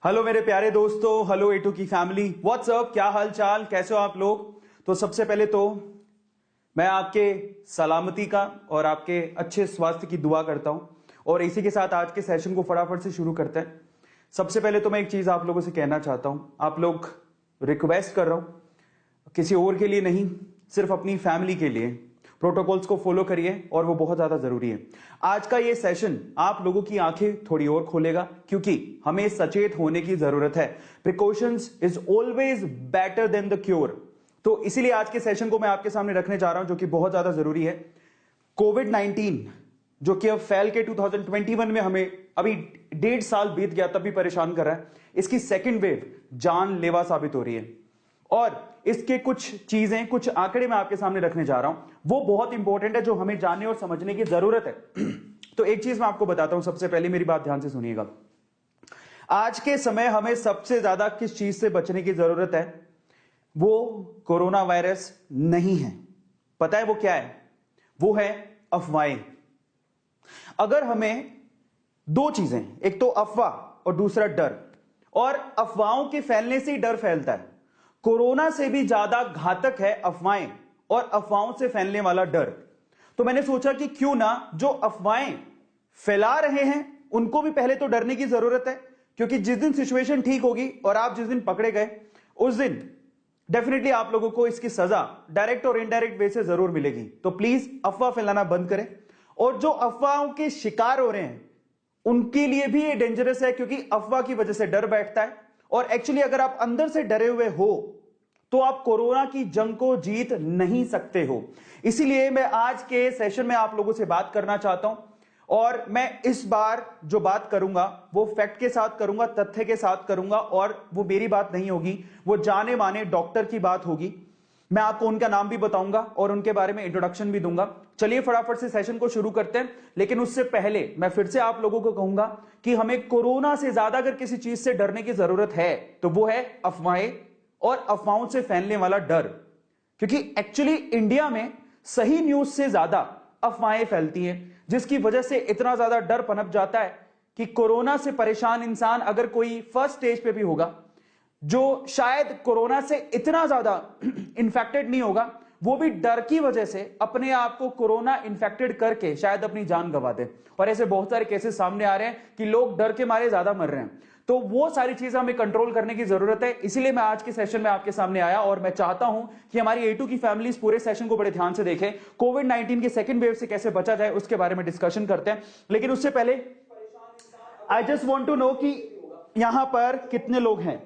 Hello मेरे प्यारे दोस्तों, हेलो ए टू की फैमिली, व्हाट्सअप, क्या हाल चाल, कैसे हो आप लोग। तो सबसे पहले तो मैं आपके सलामती का और आपके अच्छे स्वास्थ्य की दुआ करता हूं और इसी के साथ आज के सेशन को फटाफट से शुरू करते हैं। सबसे पहले तो मैं एक चीज आप लोगों से कहना चाहता हूं, आप लोग रिक्वेस्ट कर रहा हूं, किसी और के लिए नहीं, सिर्फ अपनी फैमिली के लिए प्रोटोकॉल्स को फॉलो करिए और वो बहुत ज्यादा जरूरी है। आज का ये सेशन आप लोगों की आंखें थोड़ी और खोलेगा क्योंकि हमें सचेत होने की जरूरत है। Precautions is always better than the cure. तो इसीलिए आज के सेशन को मैं आपके सामने रखने जा रहा हूं जो कि बहुत ज्यादा जरूरी है। कोविड-19 जो कि अब फैल के 2021 में हमें अभी 1.5 साल बीत गया तब भी परेशान कर रहा है, इसकी सेकेंड वेव जानलेवा साबित हो रही है और इसके कुछ चीजें, कुछ आंकड़े मैं आपके सामने रखने जा रहा हूं, वो बहुत इंपॉर्टेंट है जो हमें जानने और समझने की जरूरत है। तो एक चीज मैं आपको बताता हूं, सबसे पहले मेरी बात ध्यान से सुनिएगा। आज के समय हमें सबसे ज्यादा किस चीज से बचने की जरूरत है? वो कोरोना वायरस नहीं है। पता है वो क्या है? वो है अफवाहें। अगर हमें दो चीजें, एक तो अफवाह और दूसरा डर, और अफवाहों के फैलने से ही डर फैलता है। कोरोना से भी ज्यादा घातक है अफवाहें और अफवाहों से फैलने वाला डर। तो मैंने सोचा कि क्यों ना जो अफवाहें फैला रहे हैं उनको भी पहले तो डरने की जरूरत है, क्योंकि जिस दिन सिचुएशन ठीक होगी और आप जिस दिन पकड़े गए उस दिन डेफिनेटली आप लोगों को इसकी सजा डायरेक्ट और इनडायरेक्ट वे से जरूर मिलेगी। तो प्लीज अफवाह फैलाना बंद करें। और जो अफवाहों के शिकार हो रहे हैं उनके लिए भी ये डेंजरस है, क्योंकि अफवाह की वजह से डर बैठता है और एक्चुअली अगर आप अंदर से डरे हुए हो तो आप कोरोना की जंग को जीत नहीं सकते हो। इसीलिए मैं आज के सेशन में आप लोगों से बात करना चाहता हूं और मैं इस बार जो बात करूंगा वो फैक्ट के साथ करूंगा, तथ्य के साथ करूंगा और वो मेरी बात नहीं होगी, वो जाने माने डॉक्टर की बात होगी। मैं आपको उनका नाम भी बताऊंगा और उनके बारे में इंट्रोडक्शन भी दूंगा। चलिए फटाफट से सेशन को शुरू करते हैं, लेकिन उससे पहले मैं फिर से आप लोगों को कहूंगा कि हमें कोरोना से ज्यादा अगर किसी चीज से डरने की जरूरत है तो वो है अफवाहें और अफवाहों से फैलने वाला डर। क्योंकि एक्चुअली इंडिया में सही न्यूज से ज्यादा अफवाहें फैलती हैं, जिसकी वजह से इतना ज्यादा डर पनप जाता है कि कोरोना से परेशान इंसान अगर कोई फर्स्ट स्टेज पे भी होगा, जो शायद कोरोना से इतना ज्यादा इन्फेक्टेड नहीं होगा, वो भी डर की वजह से अपने आप को कोरोना इन्फेक्टेड करके शायद अपनी जान गंवा दे। और ऐसे बहुत सारे केसेस सामने आ रहे हैं कि लोग डर के मारे ज्यादा मर रहे हैं। तो वो सारी चीजें हमें कंट्रोल करने की जरूरत है। इसीलिए मैं आज के सेशन में आपके सामने आया और मैं चाहता हूं कि हमारी ए2 की फैमिली इस पूरे सेशन को बड़े ध्यान से देखें। कोविड-19 की सेकेंड वेव से कैसे बचा जाए उसके बारे में डिस्कशन करते हैं, लेकिन उससे पहले I just want to know कि यहां पर कितने लोग हैं।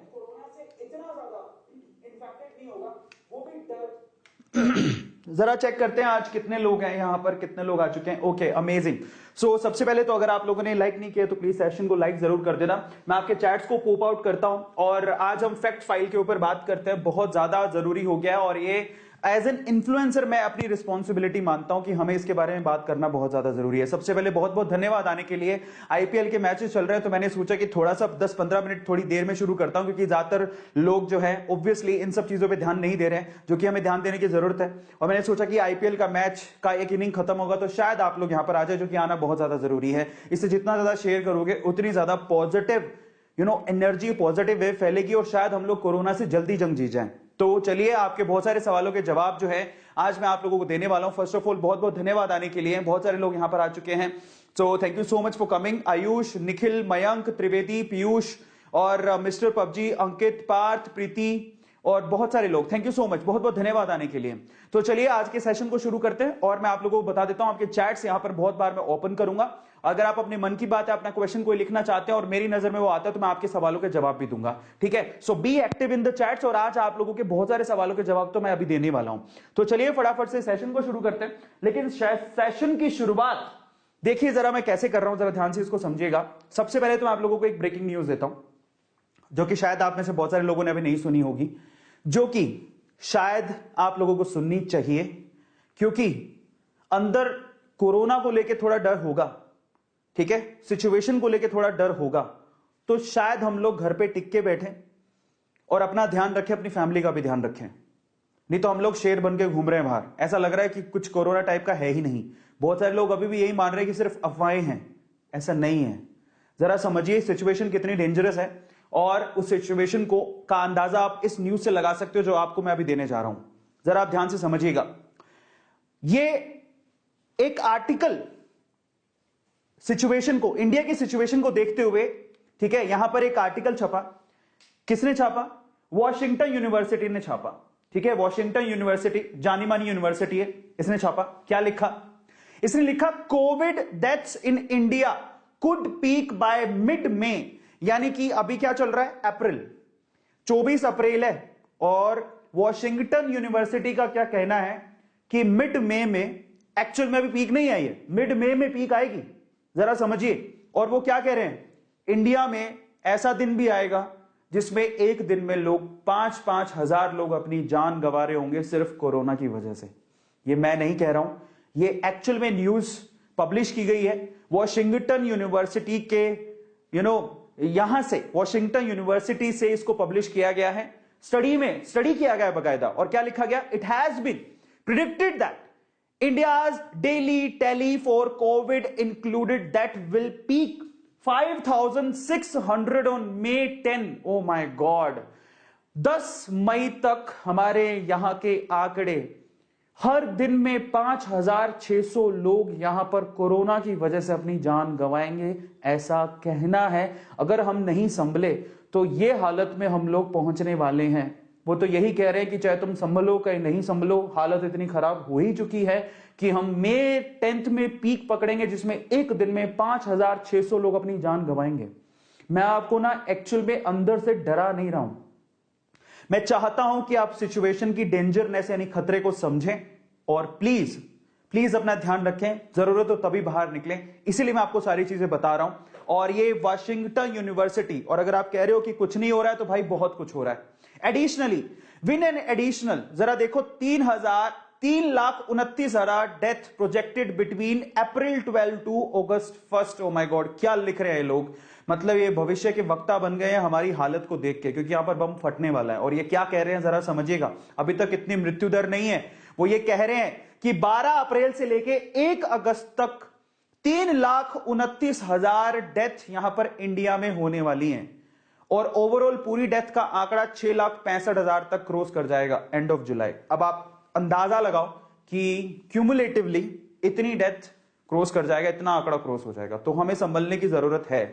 जरा चेक करते हैं आज कितने लोग हैं यहां पर, कितने लोग आ चुके हैं। Okay, amazing. सो सबसे पहले तो अगर आप लोगों ने लाइक नहीं किया तो प्लीज सेशन को लाइक जरूर कर देना। मैं आपके चैट्स को पॉप आउट करता हूं और आज हम फैक्ट फाइल के ऊपर बात करते हैं। बहुत ज्यादा जरूरी हो गया है और ये एज एन इन्फ्लुएंसर मैं अपनी रिस्पॉन्सिबिलिटी मानता हूं कि हमें इसके बारे में बात करना बहुत ज्यादा जरूरी है। सबसे पहले बहुत बहुत धन्यवाद आने के लिए। आईपीएल के मैचेस चल रहे हैं तो मैंने सोचा कि थोड़ा सा 10-15 मिनट थोड़ी देर में शुरू करता हूं, क्योंकि ज्यादातर लोग जो है ऑब्वियसली इन सब चीजों पे ध्यान नहीं दे रहे हैं जो कि हमें ध्यान देने की जरूरत है। और मैंने सोचा कि आईपीएल का मैच का एक इनिंग खत्म होगा तो शायद आप लोग यहां पर आ जाए, जो कि आना बहुत ज्यादा जरूरी है। इससे जितना ज्यादा शेयर करोगे उतनी ज्यादा पॉजिटिव एनर्जी, पॉजिटिव वेव फैलेगी और शायद हम लोग कोरोना से जल्दी जंग जीत जाएं। तो चलिए, आपके बहुत सारे सवालों के जवाब जो है आज मैं आप लोगों को देने वाला हूं। फर्स्ट ऑफ ऑल बहुत बहुत धन्यवाद आने के लिए। बहुत सारे लोग यहां पर आ चुके हैं, so thank you so much for coming. Ayush, Nikhil, Mayank, Trivedi, Piyush और मिस्टर पबजी, अंकित, पार्थ, प्रीति और बहुत सारे लोग, थैंक यू सो मच, बहुत बहुत धन्यवाद आने के लिए। तो चलिए आज के सेशन को शुरू करते हैं और मैं आप लोगों को बता देता हूं, आपके चैट्स यहां पर बहुत बार मैं ओपन करूंगा। अगर आप अपने मन की बात है, अपना क्वेश्चन कोई लिखना चाहते हैं और मेरी नजर में वो आता है तो मैं आपके सवालों के जवाब भी दूंगा, ठीक है। So be active in the chats और आज आप लोगों के बहुत सारे सवालों के जवाब तो मैं अभी देने वाला हूं। तो चलिए फटाफट से सेशन को शुरू करते हैं, लेकिन सेशन की शुरुआत देखिए जरा मैं कैसे कर रहा हूं, जरा ध्यान से इसको समझिएगा। सबसे पहले तो मैं आप लोगों को एक ब्रेकिंग न्यूज देता हूं जो कि शायद आप में से बहुत सारे लोगों ने अभी नहीं सुनी होगी, जो कि शायद आप लोगों को सुननी चाहिए, क्योंकि अंदर कोरोना को लेकर थोड़ा डर होगा, ठीक है, सिचुएशन को लेकर थोड़ा डर होगा। तो शायद हम लोग घर पे टिक के बैठे और अपना ध्यान रखें, अपनी फैमिली का भी ध्यान रखें, नहीं तो हम लोग शेर बन के घूम रहे हैं बाहर। ऐसा लग रहा है कि कुछ कोरोना टाइप का है ही नहीं। बहुत सारे लोग अभी भी यही मान रहे हैं कि सिर्फ अफवाहें हैं, ऐसा नहीं है। जरा समझिए सिचुएशन कितनी डेंजरस है और उस सिचुएशन को का अंदाजा आप इस न्यूज से लगा सकते हो जो आपको मैं अभी देने जा रहा हूं। जरा आप ध्यान से समझिएगा। ये एक आर्टिकल सिचुएशन को, इंडिया की सिचुएशन को देखते हुए, ठीक है, यहां पर एक आर्टिकल छपा। किसने छापा? वॉशिंगटन यूनिवर्सिटी ने छापा। ठीक है, वॉशिंगटन यूनिवर्सिटी जानी मानी यूनिवर्सिटी है, इसने छापा। क्या लिखा? इसने लिखा covid deaths in India could peak by mid May, यानी कि अभी क्या चल रहा है? अप्रैल, 24 अप्रैल है, और वॉशिंगटन यूनिवर्सिटी का क्या कहना है कि मिड मई में, एक्चुअल में अभी पीक नहीं आई है, मिड मई में पीक आएगी। जरा समझिए। और वो क्या कह रहे हैं? इंडिया में ऐसा दिन भी आएगा जिसमें एक दिन में लोग 5-5 हजार लोग अपनी जान गंवा रहे होंगे सिर्फ कोरोना की वजह से। ये मैं नहीं कह रहा हूं, ये एक्चुअल में न्यूज पब्लिश की गई है वॉशिंगटन यूनिवर्सिटी के, यहां से, वॉशिंगटन यूनिवर्सिटी से इसको पब्लिश किया गया है। स्टडी किया गया है बकायदा। और क्या लिखा गया? It has been predicted that India's daily tally for COVID included that will peak 5,600 on May 10. Oh my God! 10 मई तक हमारे यहां के आंकड़े, हर दिन में 5,600 लोग यहां पर कोरोना की वजह से अपनी जान गंवाएंगे, ऐसा कहना है। अगर हम नहीं संभले तो ये हालत में हम लोग पहुंचने वाले हैं। वो तो यही कह रहे हैं कि चाहे तुम संभलो चाहे नहीं संभलो, हालत इतनी खराब हो ही चुकी है कि हम मई 10 में पीक पकड़ेंगे जिसमें एक दिन में 5,600 लोग अपनी जान गंवाएंगे। मैं आपको ना एक्चुअल में अंदर से डरा नहीं रहा हूं, मैं चाहता हूं कि आप सिचुएशन की डेंजरनेस यानी खतरे को समझें और प्लीज अपना ध्यान रखें। जरूरत हो तभी बाहर निकलें, इसीलिए मैं आपको सारी चीजें बता रहा हूं। और ये वॉशिंगटन यूनिवर्सिटी, और अगर आप कह रहे हो कि कुछ नहीं हो रहा है तो भाई बहुत कुछ हो रहा है। एडिशनली विन एन एडिशनल, जरा देखो, 3,29,000 death projected between April 12 to August 1। Oh my god, क्या लिख रहे हैं लोग। मतलब ये भविष्य के वक्ता बन गए हैं हमारी हालत को देख के, क्योंकि यहां पर बम फटने वाला है। और ये क्या कह रहे हैं जरा समझिएगा। अभी तक इतनी मृत्यु दर नहीं है। वो ये कह रहे हैं कि 12 अप्रैल से लेके 1 अगस्त तक 3,29,000 डेथ यहां पर इंडिया में होने वाली हैं। और ओवरऑल पूरी डेथ का आंकड़ा 6,65,000 तक क्रॉस कर जाएगा एंड ऑफ जुलाई। अब आप अंदाजा लगाओ कि क्यूमुलेटिवली इतनी डेथ क्रॉस कर जाएगा, इतना आंकड़ा क्रॉस हो जाएगा। तो हमें संभलने की जरूरत है।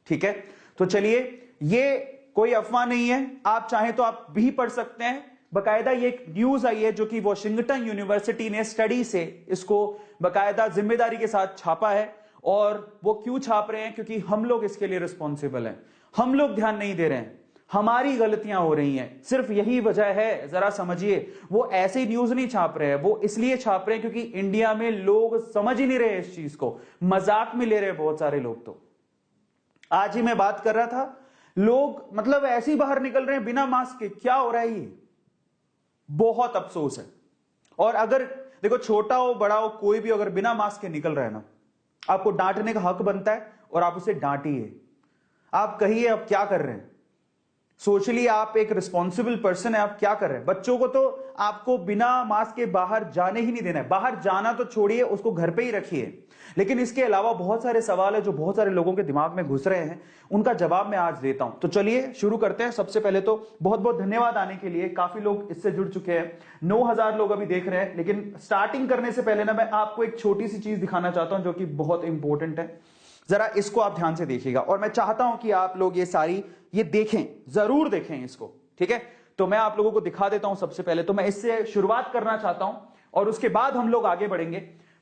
ठीक है, तो चलिए, ये कोई अफवाह नहीं है, आप चाहें तो आप भी पढ़ सकते हैं। बकायदा ये एक न्यूज आई है जो कि वॉशिंगटन यूनिवर्सिटी ने स्टडी से इसको बकायदा जिम्मेदारी के साथ छापा है। और वो क्यों छाप रहे हैं? क्योंकि हम लोग इसके लिए रिस्पॉन्सिबल हैं, हम लोग ध्यान नहीं दे रहे हैं, हमारी गलतियां हो रही हैं, सिर्फ यही वजह है। जरा समझिए, वो ऐसे ही न्यूज नहीं छाप रहे हैं, वो इसलिए छाप रहे हैं क्योंकि इंडिया में लोग समझ ही नहीं रहे इस चीज को, मजाक में ले रहे हैं बहुत सारे लोग। तो आज ही मैं बात कर रहा था, लोग मतलब ऐसे ही बाहर निकल रहे हैं बिना मास्क के। क्या हो रहा है ये? बहुत अफसोस है। और अगर देखो, छोटा हो बड़ा हो कोई भी अगर बिना मास्क के निकल रहा है ना, आपको डांटने का हक बनता है और आप उसे डांटिए। आप कहिए आप क्या कर रहे हैं, सोशली आप एक रिस्पॉन्सिबल पर्सन है, आप क्या कर रहे हैं। बच्चों को तो आपको बिना मास्क के बाहर जाने ही नहीं देना है। बाहर जाना तो छोड़िए, उसको घर पे ही रखिए। लेकिन इसके अलावा बहुत सारे सवाल है जो बहुत सारे लोगों के दिमाग में घुस रहे हैं, उनका जवाब मैं आज देता हूं। तो चलिए शुरू करते हैं। सबसे पहले तो बहुत बहुत धन्यवाद आने के लिए, काफी लोग इससे जुड़ चुके हैं, 9,000 लोग अभी देख रहे हैं। लेकिन स्टार्टिंग करने से पहले ना मैं आपको एक छोटी सी चीज दिखाना चाहता हूं जो कि बहुत इंपॉर्टेंट है। जरा इसको आप ध्यान से देखिएगा और मैं चाहता हूं कि आप लोग ये देखें, जरूर देखें इसको। ठीक है, तो मैं आप लोगों को दिखा देता हूं। सबसे पहले तो मैं इससे शुरुआत करना चाहता हूं और उसके बाद हम लोग आगे बढ़ेंगे।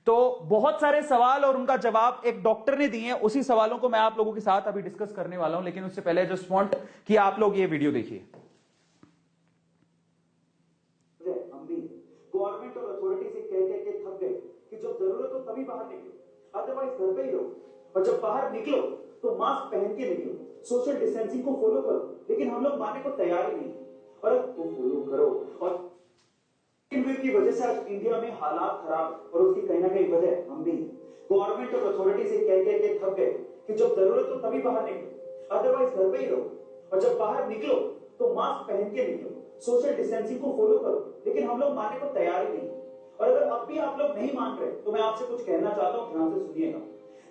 तो बहुत सारे सवाल और उनका जवाब एक डॉक्टर ने दिए हैं, उसी सवालों को मैं आप लोगों के साथ अभी डिस्कस करने वाला हूं। लेकिन उससे पहले जस्ट वांट कि आप लोग ये वीडियो देखिए। हम भी गवर्नमेंट और अथॉरिटी से कह के थक गए कि जब जरूरत हो तभी बाहर निकलो, अदरवाइज घर पे ही रहो। और जब बाहर निकलो तो मास्क पहन के निकलो, सोशल डिस्टेंसिंग को फॉलो करो। लेकिन हम लोग मानने को तैयार ही नहीं। और तुम फॉलो करो, और की वजह से आज इंडिया में हालात खराब, और उसकी कहीं ना कहीं वजह हम भी गवर्नमेंट और अथॉरिटी से कह के थक गए कि जब जरूरत हो तभी बाहर निकलो, अदरवाइज घर पे ही रहो। और जब बाहर निकलो तो मास्क पहन के निकलो, सोशल डिस्टेंसिंग को फॉलो करो। लेकिन हम लोग मानने को तैयार ही नहीं। और अगर अब भी आप लोग नहीं मान रहे तो मैं आपसे कुछ कहना चाहता हूं, ध्यान से सुनिएगा।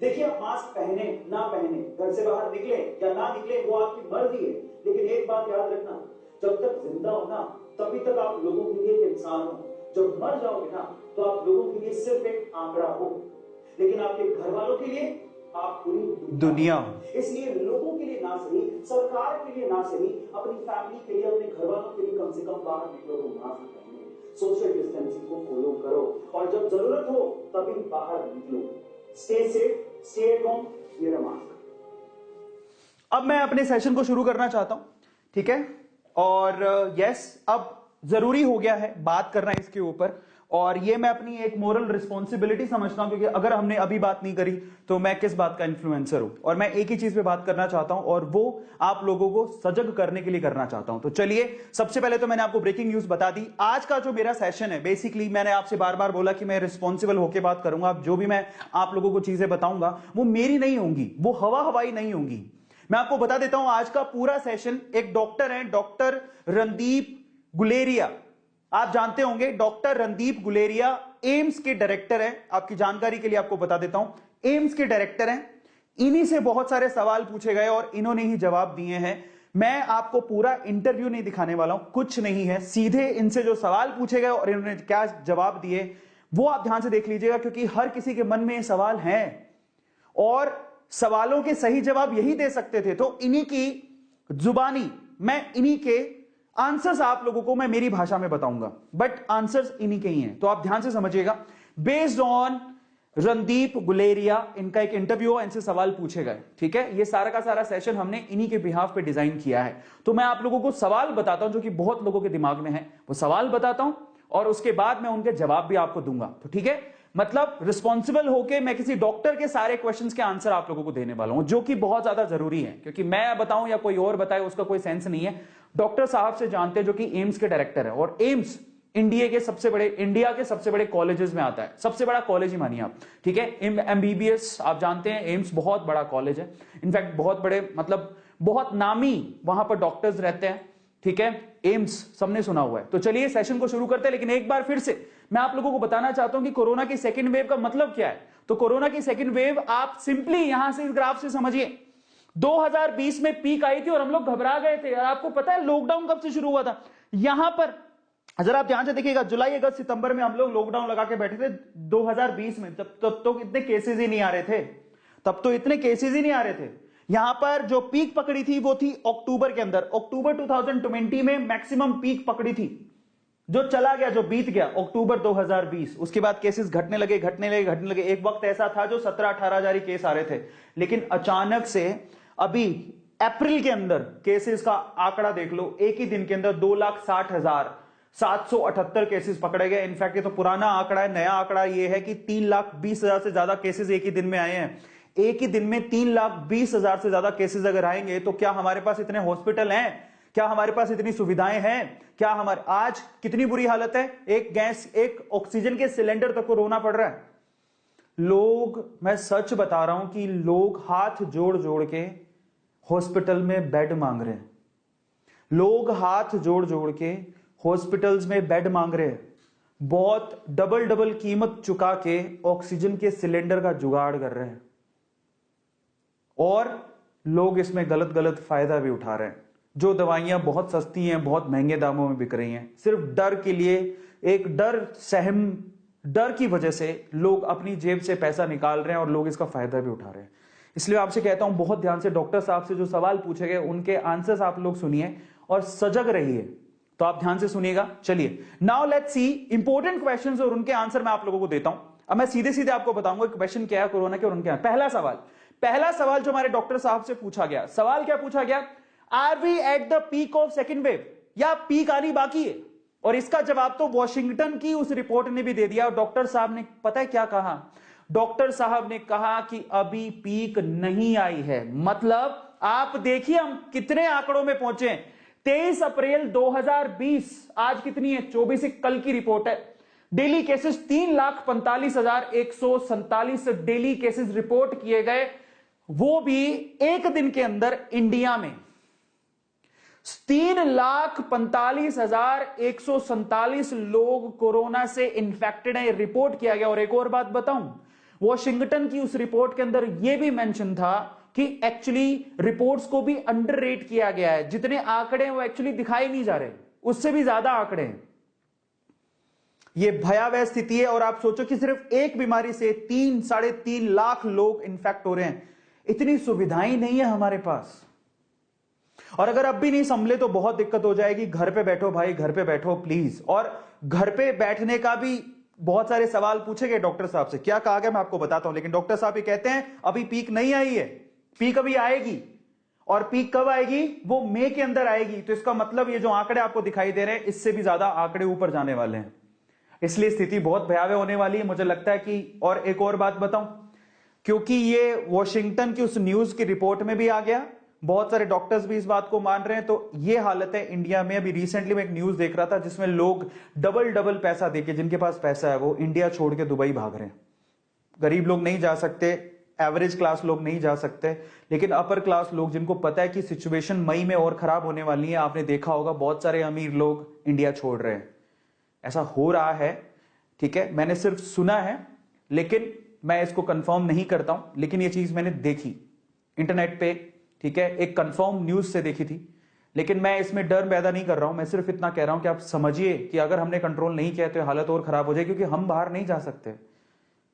देखिए, आप मास्क पहने ना पहने, घर से बाहर निकले या ना निकले, वो आपकी मर्जी है, लेकिन एक बात याद रखना, जब तक जिंदा हो ना तभी तक आप लोगों के लिए एक इंसान हो। जब मर जाओगे ना तो आप लोगों के लिए सिर्फ एक आंकड़ा हो, लेकिन आपके घर वालों के लिए आप पूरी दुनिया हो। इसलिए लोगों के लिए ना सही, सरकार के लिए ना सही, अपनी फैमिली के लिए, अपने घर वालों के लिए कम से कम बाहर निकलो तो मास्क पहने, सोशल डिस्टेंसिंग को फॉलो करो, और जब जरूरत हो तभी बाहर निकलो। Stay safe, stay at home, wear a mask. अब मैं अपने सेशन को शुरू करना चाहता हूं, ठीक है? और यस, अब जरूरी हो गया है बात करना इसके ऊपर, और ये मैं अपनी एक मोरल रिस्पॉन्सिबिलिटी समझता हूं, क्योंकि अगर हमने अभी बात नहीं करी तो मैं किस बात का इन्फ्लुएंसर हूं। और मैं एक ही चीज पे बात करना चाहता हूं, और वो आप लोगों को सजग करने के लिए करना चाहता हूं। तो चलिए, सबसे पहले तो मैंने आपको ब्रेकिंग न्यूज बता दी। आज का जो मेरा सेशन है, बेसिकली मैंने आपसे बार बार बोला कि मैं रिस्पॉन्सिबल होकर बात करूंगा। जो भी मैं आप लोगों को चीजें बताऊंगा वो मेरी नहीं होंगी, वो हवा हवाई नहीं होंगी। मैं आपको बता देता हूं, आज का पूरा सेशन, एक डॉक्टर हैं, डॉक्टर रणदीप गुलेरिया, आप जानते होंगे डॉक्टर रणदीप गुलेरिया एम्स के डायरेक्टर हैं। आपकी जानकारी के लिए आपको बता देता हूं, एम्स के डायरेक्टर हैं। इन्हीं से बहुत सारे सवाल पूछे गए और इन्होंने ही जवाब दिए हैं। मैं आपको पूरा इंटरव्यू नहीं दिखाने वाला हूं, कुछ नहीं है, सीधे इनसे जो सवाल पूछे गए और इन्होंने क्या जवाब दिए वो आप ध्यान से देख लीजिएगा, क्योंकि हर किसी के मन में ये सवाल हैं और सवालों के सही जवाब यही दे सकते थे। तो इन्हीं की जुबानी, मैं इन्हीं के आंसर्स आप लोगों को मैं मेरी भाषा में बताऊंगा, बट आंसर्स इन्हीं के ही हैं, तो आप ध्यान से समझिएगा। बेस्ड ऑन रणदीप गुलेरिया, इनका एक इंटरव्यू, इनसे सवाल पूछे गए, ठीक है? ये सारा का सारा सेशन हमने इन्हीं के बिहाफ पे डिजाइन किया है। तो मैं आप लोगों को सवाल बताता हूं जो कि बहुत लोगों के दिमाग में है, वो सवाल बताता हूं और उसके बाद मैं उनके जवाब भी आपको दूंगा। तो ठीक है, मतलब रिस्पॉन्सिबल होके मैं किसी डॉक्टर के सारे क्वेश्चंस के आंसर आप लोगों को देने वाला हूं, जो कि बहुत ज्यादा जरूरी है, क्योंकि मैं बताऊं या कोई और बताए उसका कोई सेंस नहीं है। डॉक्टर साहब से जानते हैं, जो कि एम्स के डायरेक्टर है, और एम्स इंडिया के सबसे बड़े कॉलेजेस में आता है, सबसे बड़ा कॉलेज ही मानिए आप, ठीक है? एमबीबीएस आप जानते हैं, एम्स बहुत बड़ा कॉलेज है, इनफैक्ट बहुत बड़े, मतलब बहुत नामी वहां पर डॉक्टर्स रहते हैं, ठीक है? एम्स सबने सुना हुआ है। तो चलिए सेशन को शुरू करते हैं, लेकिन एक बार फिर से मैं आप लोगों को बताना चाहता हूं कि कोरोना की सेकंड वेव का मतलब क्या है। तो कोरोना की सेकंड वेव आप सिंपली यहां से इस ग्राफ से समझिए। 2020 में पीक आई थी और हम लोग घबरा गए थे। और आपको पता है लॉकडाउन कब से शुरू हुआ था? यहां पर अगर आप ध्यान से देखिएगा, जुलाई अगस्त सितंबर में हम लोग लॉकडाउन लगा के बैठे थे 2020 में। तब तो इतने केसेस ही नहीं आ रहे थे, यहां पर जो पीक पकड़ी थी वो थी अक्टूबर के अंदर। अक्टूबर 2020 में मैक्सिमम पीक पकड़ी थी, जो चला गया, जो बीत गया अक्टूबर 2020। उसके बाद केसेस घटने लगे। एक वक्त ऐसा था जो 17-18 हजार केस आ रहे थे, लेकिन अचानक से अभी अप्रैल के अंदर केसेस का आंकड़ा देख लो, एक ही दिन के अंदर 2,60,778 केसेस पकड़े गए। इनफैक्ट ये तो पुराना आंकड़ा है, नया आंकड़ा ये है कि 3,20,000 से ज्यादा केसेस एक ही दिन में आए हैं। एक ही दिन में 3,20,000 से ज्यादा केसेस अगर आएंगे तो क्या हमारे पास इतने हॉस्पिटल हैं? क्या हमारे पास इतनी सुविधाएं हैं? क्या हमारे आज कितनी बुरी हालत है? एक ऑक्सीजन के सिलेंडर तक को रोना पड़ रहा है लोग। मैं सच बता रहा हूं कि लोग हाथ जोड़ जोड़ के हॉस्पिटल में बेड मांग रहे हैं। लोग हाथ जोड़ जोड़ के हॉस्पिटल्स में बेड मांग रहे हैं। बहुत डबल कीमत चुका के ऑक्सीजन के सिलेंडर का जुगाड़ कर रहे हैं, और लोग इसमें गलत फायदा भी उठा रहे हैं। जो दवाइयां बहुत सस्ती हैं, बहुत महंगे दामों में बिक रही हैं, सिर्फ डर के लिए, एक डर की वजह से लोग अपनी जेब से पैसा निकाल रहे हैं और लोग इसका फायदा भी उठा रहे हैं। इसलिए आपसे कहता हूं बहुत ध्यान से, डॉक्टर साहब से जो सवाल पूछे गए उनके आंसर्स आप लोग सुनिए और सजग रहिए। तो आप ध्यान से सुनिएगा। चलिए, now let's see important questions और उनके आंसर मैं आप लोगों को देता हूं। अब मैं सीधे आपको बताऊंगा क्वेश्चन क्या है कोरोना के और उनके। पहला सवाल जो हमारे डॉक्टर साहब से पूछा गया, सवाल क्या पूछा गया? Are we at the peak of second wave, या पीक आनी बाकी है? और इसका जवाब तो वॉशिंगटन की उस रिपोर्ट ने भी दे दिया। और डॉक्टर साहब ने पता है क्या कहा? डॉक्टर साहब ने कहा कि अभी पीक नहीं आई है। मतलब आप देखिए हम कितने आंकड़ों में पहुंचे। 23 अप्रैल 2020, आज कितनी है? 24, कल की रिपोर्ट है। Daily cases 3,45,147 daily cases report किए गए, वो भी एक दिन के अंदर इंडिया में। 3,45,147 लोग कोरोना से इंफेक्टेड है, रिपोर्ट किया गया। और एक और बात बताऊं, वॉशिंगटन की उस रिपोर्ट के अंदर यह भी मेंशन था कि एक्चुअली रिपोर्ट्स को भी अंडररेट किया गया है, जितने आंकड़े हैं वो एक्चुअली दिखाई नहीं जा रहे, उससे भी ज्यादा आंकड़े हैं। ये भयावह स्थिति है। और आप सोचो कि सिर्फ एक बीमारी से 3-3.5 लाख लोग इन्फेक्ट हो रहे हैं। इतनी सुविधाएं नहीं है हमारे पास, और अगर अब भी नहीं संभले तो बहुत दिक्कत हो जाएगी। घर पे बैठो भाई, घर पे बैठो प्लीज। और घर पे बैठने का भी बहुत सारे सवाल पूछे गए डॉक्टर साहब से, क्या कहा गया मैं आपको बताता हूं। लेकिन डॉक्टर साहब ये कहते हैं अभी पीक नहीं आई है, पीक अभी आएगी। और पीक कब आएगी? वो मई के अंदर आएगी। तो इसका मतलब ये जो आंकड़े आपको दिखाई दे रहे हैं, इससे भी ज्यादा आंकड़े ऊपर जाने वाले हैं। इसलिए स्थिति बहुत भयावह होने वाली है, मुझे लगता है कि। और एक और बात बताऊं, क्योंकि ये वॉशिंगटन की उस न्यूज की रिपोर्ट में भी आ गया, बहुत सारे डॉक्टर्स भी इस बात को मान रहे हैं, तो ये हालत है इंडिया में। अभी रिसेंटली मैं एक न्यूज देख रहा था जिसमें लोग डबल पैसा देके, जिनके पास पैसा है वो इंडिया छोड़ के दुबई भाग रहे हैं। गरीब लोग नहीं जा सकते, एवरेज क्लास लोग नहीं जा सकते, लेकिन अपर क्लास लोग, जिनको पता है कि सिचुएशन मई में और खराब होने वाली है, आपने देखा होगा बहुत सारे अमीर लोग इंडिया छोड़ रहे हैं। ऐसा हो रहा है, ठीक है, मैंने सिर्फ सुना है, लेकिन मैं इसको कंफर्म नहीं करता हूं। लेकिन ये चीज मैंने देखी इंटरनेट पे, ठीक है, एक कंफर्म न्यूज से देखी थी। लेकिन मैं इसमें डर पैदा नहीं कर रहा हूं, मैं सिर्फ इतना कह रहा हूं कि आप समझिए कि अगर हमने कंट्रोल नहीं किया तो हालत और खराब हो जाए, क्योंकि हम बाहर नहीं जा सकते।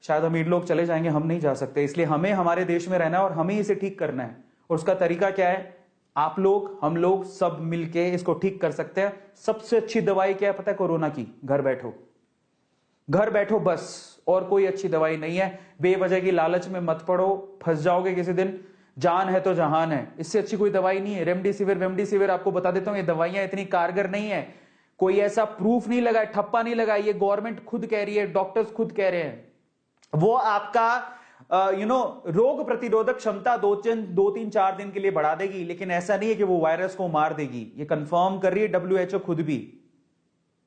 शायद अमीर लोग चले जाएंगे, हम नहीं जा सकते। इसलिए हमें हमारे देश में रहना है और हमें इसे ठीक करना है। और उसका तरीका क्या है? आप लोग, हम लोग सब मिलके इसको ठीक कर सकते हैं। सबसे अच्छी दवाई क्या है पता है? कोरोना की, घर बैठो, घर बैठो बस, और कोई अच्छी दवाई नहीं है। बेवजह की लालच में मत पड़ो, फंस जाओगे किसी दिन। जान है तो जहान है, इससे अच्छी कोई दवाई नहीं है। रेमडेसिविर आपको बता देता हूं, ये दवाइयां इतनी कारगर नहीं है। कोई ऐसा प्रूफ नहीं लगा, ठप्पा नहीं लगा, ये गवर्नमेंट खुद कह रही है, डॉक्टर्स खुद कह रहे हैं। वो आपका रोग प्रतिरोधक क्षमता 2-3-4 दिन के लिए बढ़ा देगी, लेकिन ऐसा नहीं है कि वो वायरस को मार देगी। ये कंफर्म कर रही है WHO खुद भी।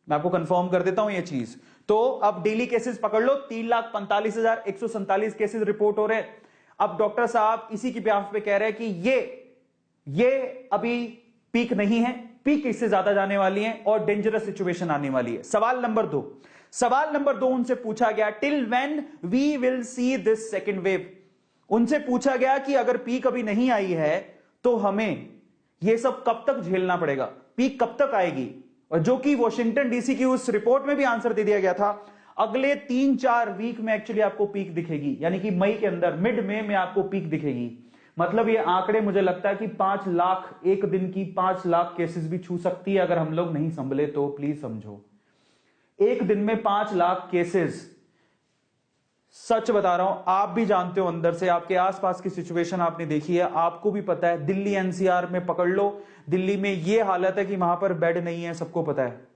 मैं आपको कंफर्म कर देता हूं ये चीज। तो अब डेली केसेस पकड़ लो, 3,45,147 केसेस रिपोर्ट हो रहे हैं। अब डॉक्टर साहब इसी की ब्याह पे कह रहे हैं कि ये अभी पीक नहीं है, पीक इससे ज्यादा जाने वाली है और डेंजरस सिचुएशन आने वाली है। सवाल नंबर 2 उनसे पूछा गया, till when we will see this second wave. उनसे पूछा गया कि अगर पीक अभी नहीं आई है तो हमें यह सब कब तक झेलना पड़ेगा, पीक कब तक आएगी? और जो कि वॉशिंगटन डीसी की उस रिपोर्ट में भी आंसर दे दिया गया था, अगले 3-4 वीक में एक्चुअली आपको पीक दिखेगी, यानी कि मई के अंदर, मिड मई में आपको पीक दिखेगी। मतलब ये आंकड़े मुझे लगता है कि 5 लाख, एक दिन की 5 लाख केसेस भी छू सकती है अगर हम लोग नहीं संभले तो। प्लीज समझो, एक दिन में 5 लाख केसेस। सच बता रहा हूं, आप भी जानते हो अंदर से, आपके आसपास की सिचुएशन आपने देखी है, आपको भी पता है। दिल्ली NCR में पकड़ लो, दिल्ली में यह हालत है कि वहां पर बेड नहीं है, सबको पता है।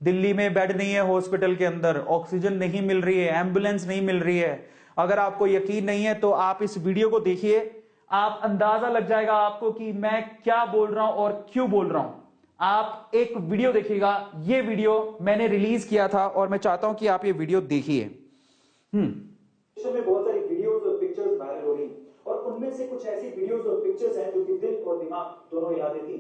दिल्ली में बेड नहीं है, हॉस्पिटल के अंदर ऑक्सीजन नहीं मिल रही है, एम्बुलेंस नहीं मिल रही है। अगर आपको यकीन नहीं है तो आप इस वीडियो को देखिए, आप अंदाजा लग जाएगा आपको कि मैं क्या बोल रहा हूं और क्यों बोल रहा हूं। आप एक वीडियो देखिएगा, ये वीडियो मैंने रिलीज किया था और मैं चाहता हूं कि आप ये वीडियो देखिए। में बहुत सारी वीडियोस और पिक्चर्स वायरल हो रही और उनमें से कुछ ऐसी वीडियोस और पिक्चर्स हैं जो कि दिल और दिमाग दोनों हिला देती।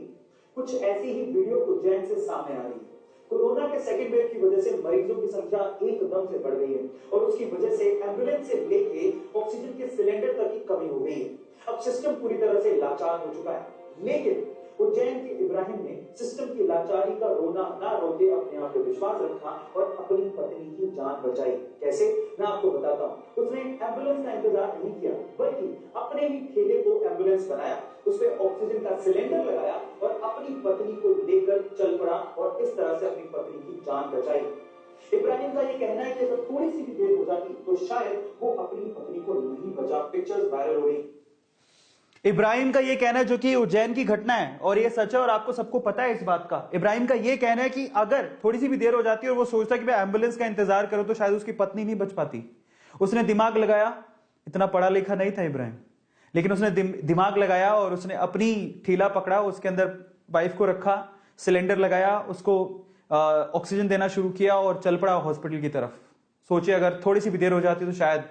कुछ ऐसी ही वीडियो उज्जैन से सामने आ रही है। कोरोना के सेकेंड वेव की वजह से मरीजों की संख्या एकदम से बढ़ गई है और उसकी वजह से एम्बुलेंस से लेके ऑक्सीजन के सिलेंडर तक की कमी हो गई है। अब सिस्टम पूरी तरह से लाचार हो चुका है, लेकिन उज्जैन के इब्राहिम ने सिस्टम की लाचारी का रोना ना रोके अपने आप पे विश्वास रखा और अपनी पत्नी की जान बचाई। कैसे? मैं आपको बताता हूँ। उसने एम्बुलेंस का इंतजार नहीं किया, बल्कि अपने ही ठेले को एम्बुलेंस बनाया, उसपे ऑक्सीजन का सिलेंडर लगाया और अपनी पत्नी को लेकर चल पड़ा और इस तरह से अपनी पत्नी की जान बचाई। इब्राहिम का ये कहना है कि अगर थोड़ी सी भी देर हो जाती तो शायद वो अपनी पत्नी को नहीं बचा। पिक्चर्स वायरल हो रही। इब्राहिम का यह कहना है, जो कि उज्जैन की घटना है और ये सच है और आपको सबको पता है इस बात का। इब्राहिम का यह कहना है कि अगर थोड़ी सी भी देर हो जाती और वो सोचता कि मैं एम्बुलेंस का इंतजार करूं तो शायद उसकी पत्नी नहीं बच पाती। उसने दिमाग लगाया, इतना पढ़ा लिखा नहीं था इब्राहिम, लेकिन उसने दिमाग लगाया और उसने अपनी ठेला पकड़ा, उसके अंदर वाइफ को रखा, सिलेंडर लगाया, उसको ऑक्सीजन देना शुरू किया और चल पड़ा हॉस्पिटल की तरफ। सोचिए अगर थोड़ी सी भी देर हो जाती तो शायद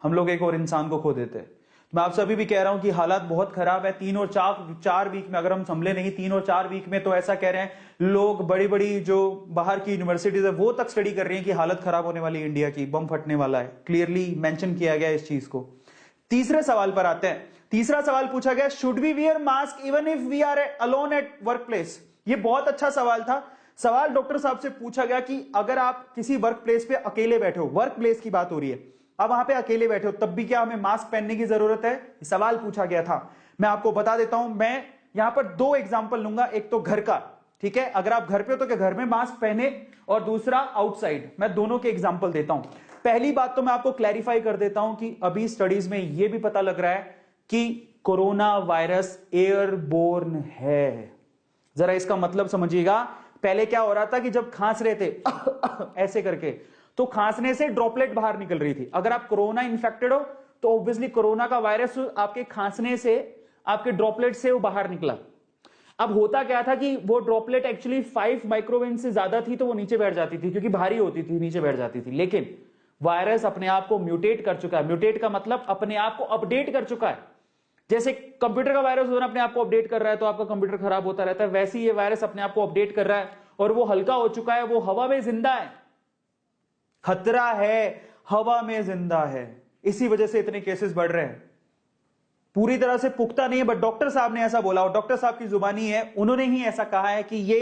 हम लोग एक और इंसान को खो देते। मैं आपसे अभी भी कह रहा हूं कि हालात बहुत खराब है। 3 और 4 वीक में अगर हम संभले नहीं 3 और 4 वीक में, तो ऐसा कह रहे हैं लोग, बड़ी बड़ी जो बाहर की यूनिवर्सिटीज है वो तक स्टडी कर रही हैं कि हालत खराब होने वाली, इंडिया की बम फटने वाला है। क्लियरली मेंशन किया गया इस चीज को। तीसरे सवाल पर आते हैं। तीसरा सवाल पूछा गया, should we wear mask even if we are alone at work place. ये बहुत अच्छा सवाल था। सवाल डॉक्टर साहब से पूछा गया कि अगर आप किसी वर्क प्लेस पे अकेले बैठे हो, वर्क प्लेस की बात हो रही है, अब वहां पे अकेले बैठे हो, तब भी क्या हमें मास्क पहनने की जरूरत है? सवाल पूछा गया था। मैं आपको बता देता हूं, मैं यहां पर 2 एग्जांपल लूंगा। एक तो घर का, ठीक है, अगर आप घर पे हो तो क्या घर में मास्क पहने, और दूसरा आउटसाइड। मैं दोनों के एग्जांपल देता हूं। पहली बात तो मैं आपको क्लैरिफाई कर देता हूं कि अभी स्टडीज में यह भी पता लग रहा है कि कोरोना वायरस एयरबोर्न है। जरा इसका मतलब समझिएगा। पहले क्या हो रहा था कि जब खांस रहे थे ऐसे करके, तो खांसने से ड्रॉपलेट बाहर निकल रही थी। अगर आप कोरोना इन्फेक्टेड हो तो ऑब्वियसली कोरोना का वायरस आपके खांसने से, आपके ड्रॉपलेट से वो बाहर निकला। अब होता क्या था कि वो ड्रॉपलेट एक्चुअली 5 माइक्रोवेन से ज्यादा थी तो वो नीचे बैठ जाती थी, क्योंकि भारी होती थी, नीचे बैठ जाती थी। लेकिन वायरस अपने आप को म्यूटेट कर चुका है। म्यूटेट का मतलब अपने आप को अपडेट कर चुका है। जैसे कंप्यूटर का वायरस होना अपने आप को अपडेट कर रहा है तो आपका कंप्यूटर खराब होता रहता है, वैसे ही ये वायरस अपने आप को अपडेट कर रहा है और वो हल्का हो चुका है, वो हवा में जिंदा है। खतरा है, हवा में जिंदा है, इसी वजह से इतने केसेस बढ़ रहे हैं। पूरी तरह से पुख्ता नहीं है, बट डॉक्टर साहब ने ऐसा बोला, और डॉक्टर साहब की जुबानी है, उन्होंने ही ऐसा कहा है कि ये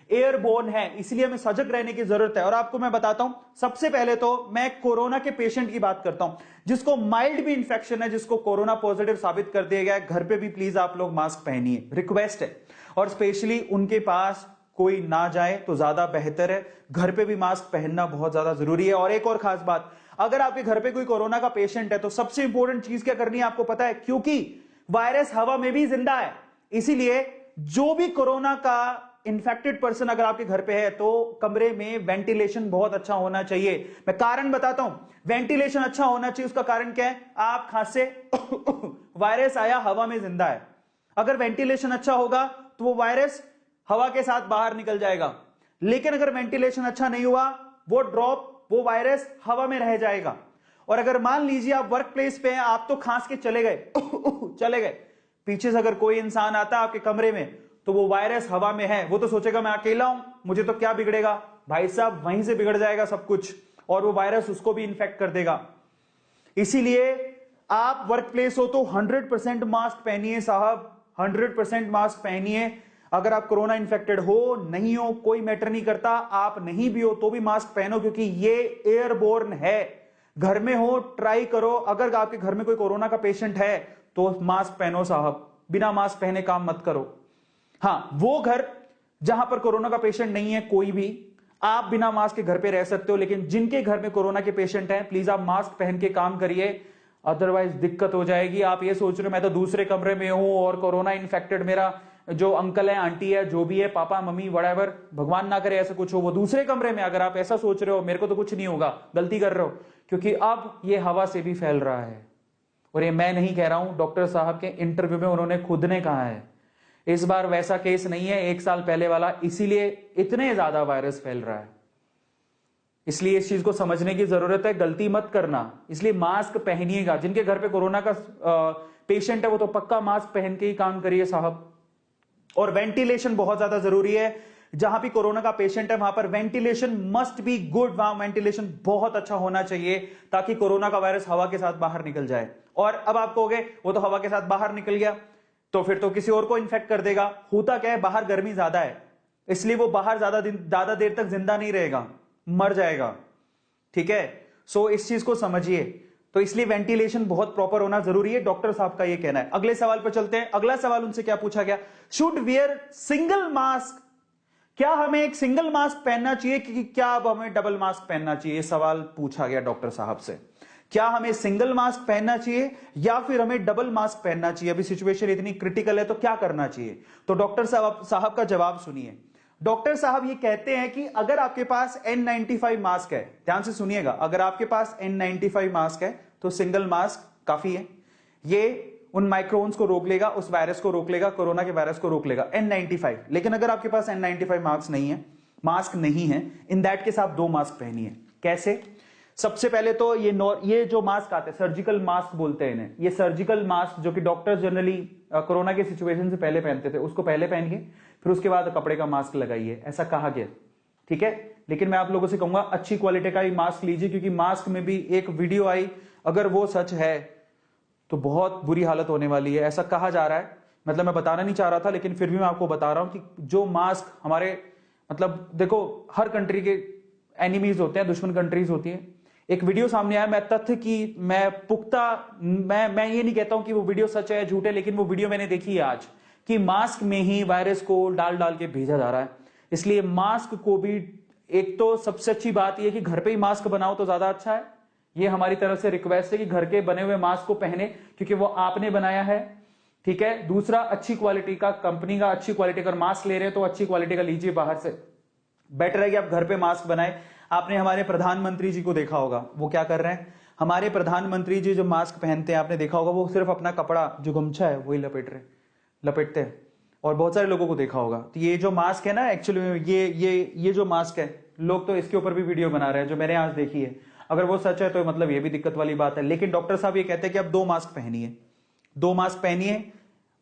एयरबोर्न है, इसलिए हमें सजग रहने की जरूरत है। और आपको मैं बताता हूं, सबसे पहले तो मैं कोरोना के पेशेंट की बात करता हूं, जिसको माइल्ड भी इंफेक्शन है, जिसको कोरोना पॉजिटिव साबित कर दिया गया है, घर पे भी प्लीज आप लोग मास्क पहनिए, रिक्वेस्ट है। और स्पेशली उनके पास कोई ना जाए तो ज्यादा बेहतर है, घर पे भी मास्क पहनना बहुत ज्यादा जरूरी है। और एक और खास बात, अगर आपके घर पे कोई कोरोना का पेशेंट है तो सबसे इंपॉर्टेंट चीज क्या करनी है आपको पता है? क्योंकि वायरस हवा में भी जिंदा है, इसीलिए जो भी कोरोना का इन्फेक्टेड पर्सन अगर आपके घर पे है तो कमरे में वेंटिलेशन बहुत अच्छा होना चाहिए। मैं कारण बताता हूं, वेंटिलेशन अच्छा होना चाहिए, उसका कारण क्या है? आप खांसे वायरस आया, हवा में जिंदा है, अगर वेंटिलेशन अच्छा होगा तो वो वायरस हवा के साथ बाहर निकल जाएगा। लेकिन अगर वेंटिलेशन अच्छा नहीं हुआ, वो ड्रॉप, वो वायरस हवा में रह जाएगा। और अगर मान लीजिए आप वर्क प्लेस पे हैं, आप तो खांस के चले गए चले गए, पीछे से अगर कोई इंसान आता है आपके कमरे में तो वो वायरस हवा में है, वो तो सोचेगा मैं अकेला हूं, मुझे तो क्या बिगड़ेगा। भाई साहब, वहीं से बिगड़ जाएगा सब कुछ, और वो वायरस उसको भी इंफेक्ट कर देगा। इसीलिए आप वर्क प्लेस हो तो 100% मास्क पहनिए साहब, 100% मास्क पहनिए। अगर आप कोरोना इन्फेक्टेड हो, नहीं हो, कोई मैटर नहीं करता, आप नहीं भी हो तो भी मास्क पहनो, क्योंकि ये एयरबोर्न है। घर में हो, ट्राई करो, अगर आपके घर में कोई कोरोना का पेशेंट है तो मास्क पहनो साहब, बिना मास्क पहने काम मत करो। हां, वो घर जहां पर कोरोना का पेशेंट नहीं है कोई भी, आप बिना मास्क के घर पे रह सकते हो, लेकिन जिनके घर में कोरोना के पेशेंट हैं प्लीज आप मास्क पहन के काम करिए, अदरवाइज दिक्कत हो जाएगी। आप ये सोच रहे हो मैं तो दूसरे कमरे में हूं और कोरोना इन्फेक्टेड मेरा जो अंकल है, आंटी है, जो भी है, पापा मम्मी व्हाटएवर, भगवान ना करे ऐसा कुछ हो, वो दूसरे कमरे में, अगर आप ऐसा सोच रहे हो मेरे को तो कुछ नहीं होगा, गलती कर रहे हो, क्योंकि अब ये हवा से भी फैल रहा है। और ये मैं नहीं कह रहा हूं, डॉक्टर साहब के इंटरव्यू में उन्होंने खुद ने कहा है। इस बार वैसा केस नहीं है 1 साल पहले वाला, इसीलिए इतने ज्यादा वायरस फैल रहा है। इसलिए इस चीज को समझने की जरूरत है, गलती मत करना, इसलिए मास्क पहनिएगा। जिनके घर पे कोरोना का पेशेंट है वो तो पक्का मास्क पहन के ही काम करिए साहब। और वेंटिलेशन बहुत ज्यादा जरूरी है, जहां भी कोरोना का पेशेंट है वहां पर वेंटिलेशन मस्ट बी गुड, वहां वेंटिलेशन बहुत अच्छा होना चाहिए, ताकि कोरोना का वायरस हवा के साथ बाहर निकल जाए। और अब आप कहोगे वो तो हवा के साथ बाहर निकल गया तो फिर तो किसी और को इन्फेक्ट कर देगा। होता क्या है, बाहर गर्मी ज्यादा है, इसलिए वो बाहर ज्यादा देर तक जिंदा नहीं रहेगा, मर जाएगा। ठीक है, सो इस चीज को समझिए। तो इसलिए वेंटिलेशन बहुत प्रॉपर होना जरूरी है, डॉक्टर साहब का ये कहना है। अगले सवाल पर चलते हैं। अगला सवाल उनसे क्या पूछा गया? शुड वियर सिंगल मास्क, क्या हमें एक सिंगल मास्क पहनना चाहिए कि क्या अब हमें डबल मास्क पहनना चाहिए? सवाल पूछा गया डॉक्टर साहब से। क्या हमें सिंगल मास्क पहनना चाहिए या फिर हमें डबल मास्क पहनना चाहिए? अभी सिचुएशन इतनी क्रिटिकल है तो क्या करना चाहिए? तो डॉक्टर साहब का जवाब सुनिए। डॉक्टर साहब ये कहते हैं कि अगर आपके पास N95 मास्क है, ध्यान से सुनिएगा, अगर आपके पास N95 मास्क है तो सिंगल मास्क काफी है। ये उन माइक्रोन्स को रोक लेगा, उस वायरस को रोक लेगा, कोरोना के वायरस को रोक लेगा, N95। लेकिन अगर आपके पास N95 मास्क नहीं है, इन दैट केस आप 2 मास्क पहनिए। कैसे? सबसे पहले तो ये जो मास्क आते हैं सर्जिकल मास्क बोलते हैं इन्हें, ये सर्जिकल मास्क जो कि डॉक्टर्स जनरली कोरोना के सिचुएशन से पहले पहनते थे, उसको पहले पहनिए, फिर उसके बाद कपड़े का मास्क लगाइए, ऐसा कहा गया, ठीक है। लेकिन मैं आप लोगों से कहूंगा अच्छी क्वालिटी का ही मास्क लीजिए, क्योंकि मास्क में भी एक वीडियो आई, अगर वो सच है तो बहुत बुरी हालत होने वाली है, ऐसा कहा जा रहा है। मतलब मैं बताना नहीं चाह रहा था, लेकिन फिर भी मैं आपको बता रहा हूं कि जो मास्क हमारे, मतलब देखो हर कंट्री के एनिमीज होते हैं, दुश्मन कंट्रीज होती हैं। एक वीडियो सामने आया, मैं तथ्य की मैं पुख्ता, मैं ये नहीं कहता हूं कि वो वीडियो सच है झूठ है, लेकिन वो वीडियो मैंने देखी है आज, कि मास्क में ही वायरस को डाल डाल के भेजा जा रहा है। इसलिए मास्क को भी, एक तो सबसे अच्छी बात यह कि घर पे ही मास्क बनाओ तो ज्यादा अच्छा है, ये हमारी तरफ से रिक्वेस्ट है कि घर के बने हुए मास्क को पहने, क्योंकि वो आपने बनाया है, ठीक है। दूसरा, अच्छी क्वालिटी का, कंपनी का अच्छी क्वालिटी का मास्क ले रहे हैं तो अच्छी क्वालिटी का लीजिए बाहर से, बेटर है कि आप घर पे मास्क बनाए। आपने हमारे प्रधानमंत्री जी को देखा होगा, वो क्या कर रहे हैं, हमारे प्रधानमंत्री जी जो मास्क पहनते हैं, आपने देखा होगा, वो सिर्फ अपना कपड़ा जो गमछा है वही लपेटते हैं, और बहुत सारे लोगों को देखा होगा। तो ये जो मास्क है ना, एक्चुअली में ये जो मास्क है, लोग तो इसके ऊपर भी वीडियो बना रहे हैं, जो मैंने आज देखी है। अगर वो सच है तो मतलब ये भी दिक्कत वाली बात है। लेकिन डॉक्टर साहब ये कहते हैं कि आप 2 मास्क पहनिए, 2 मास्क पहनिए,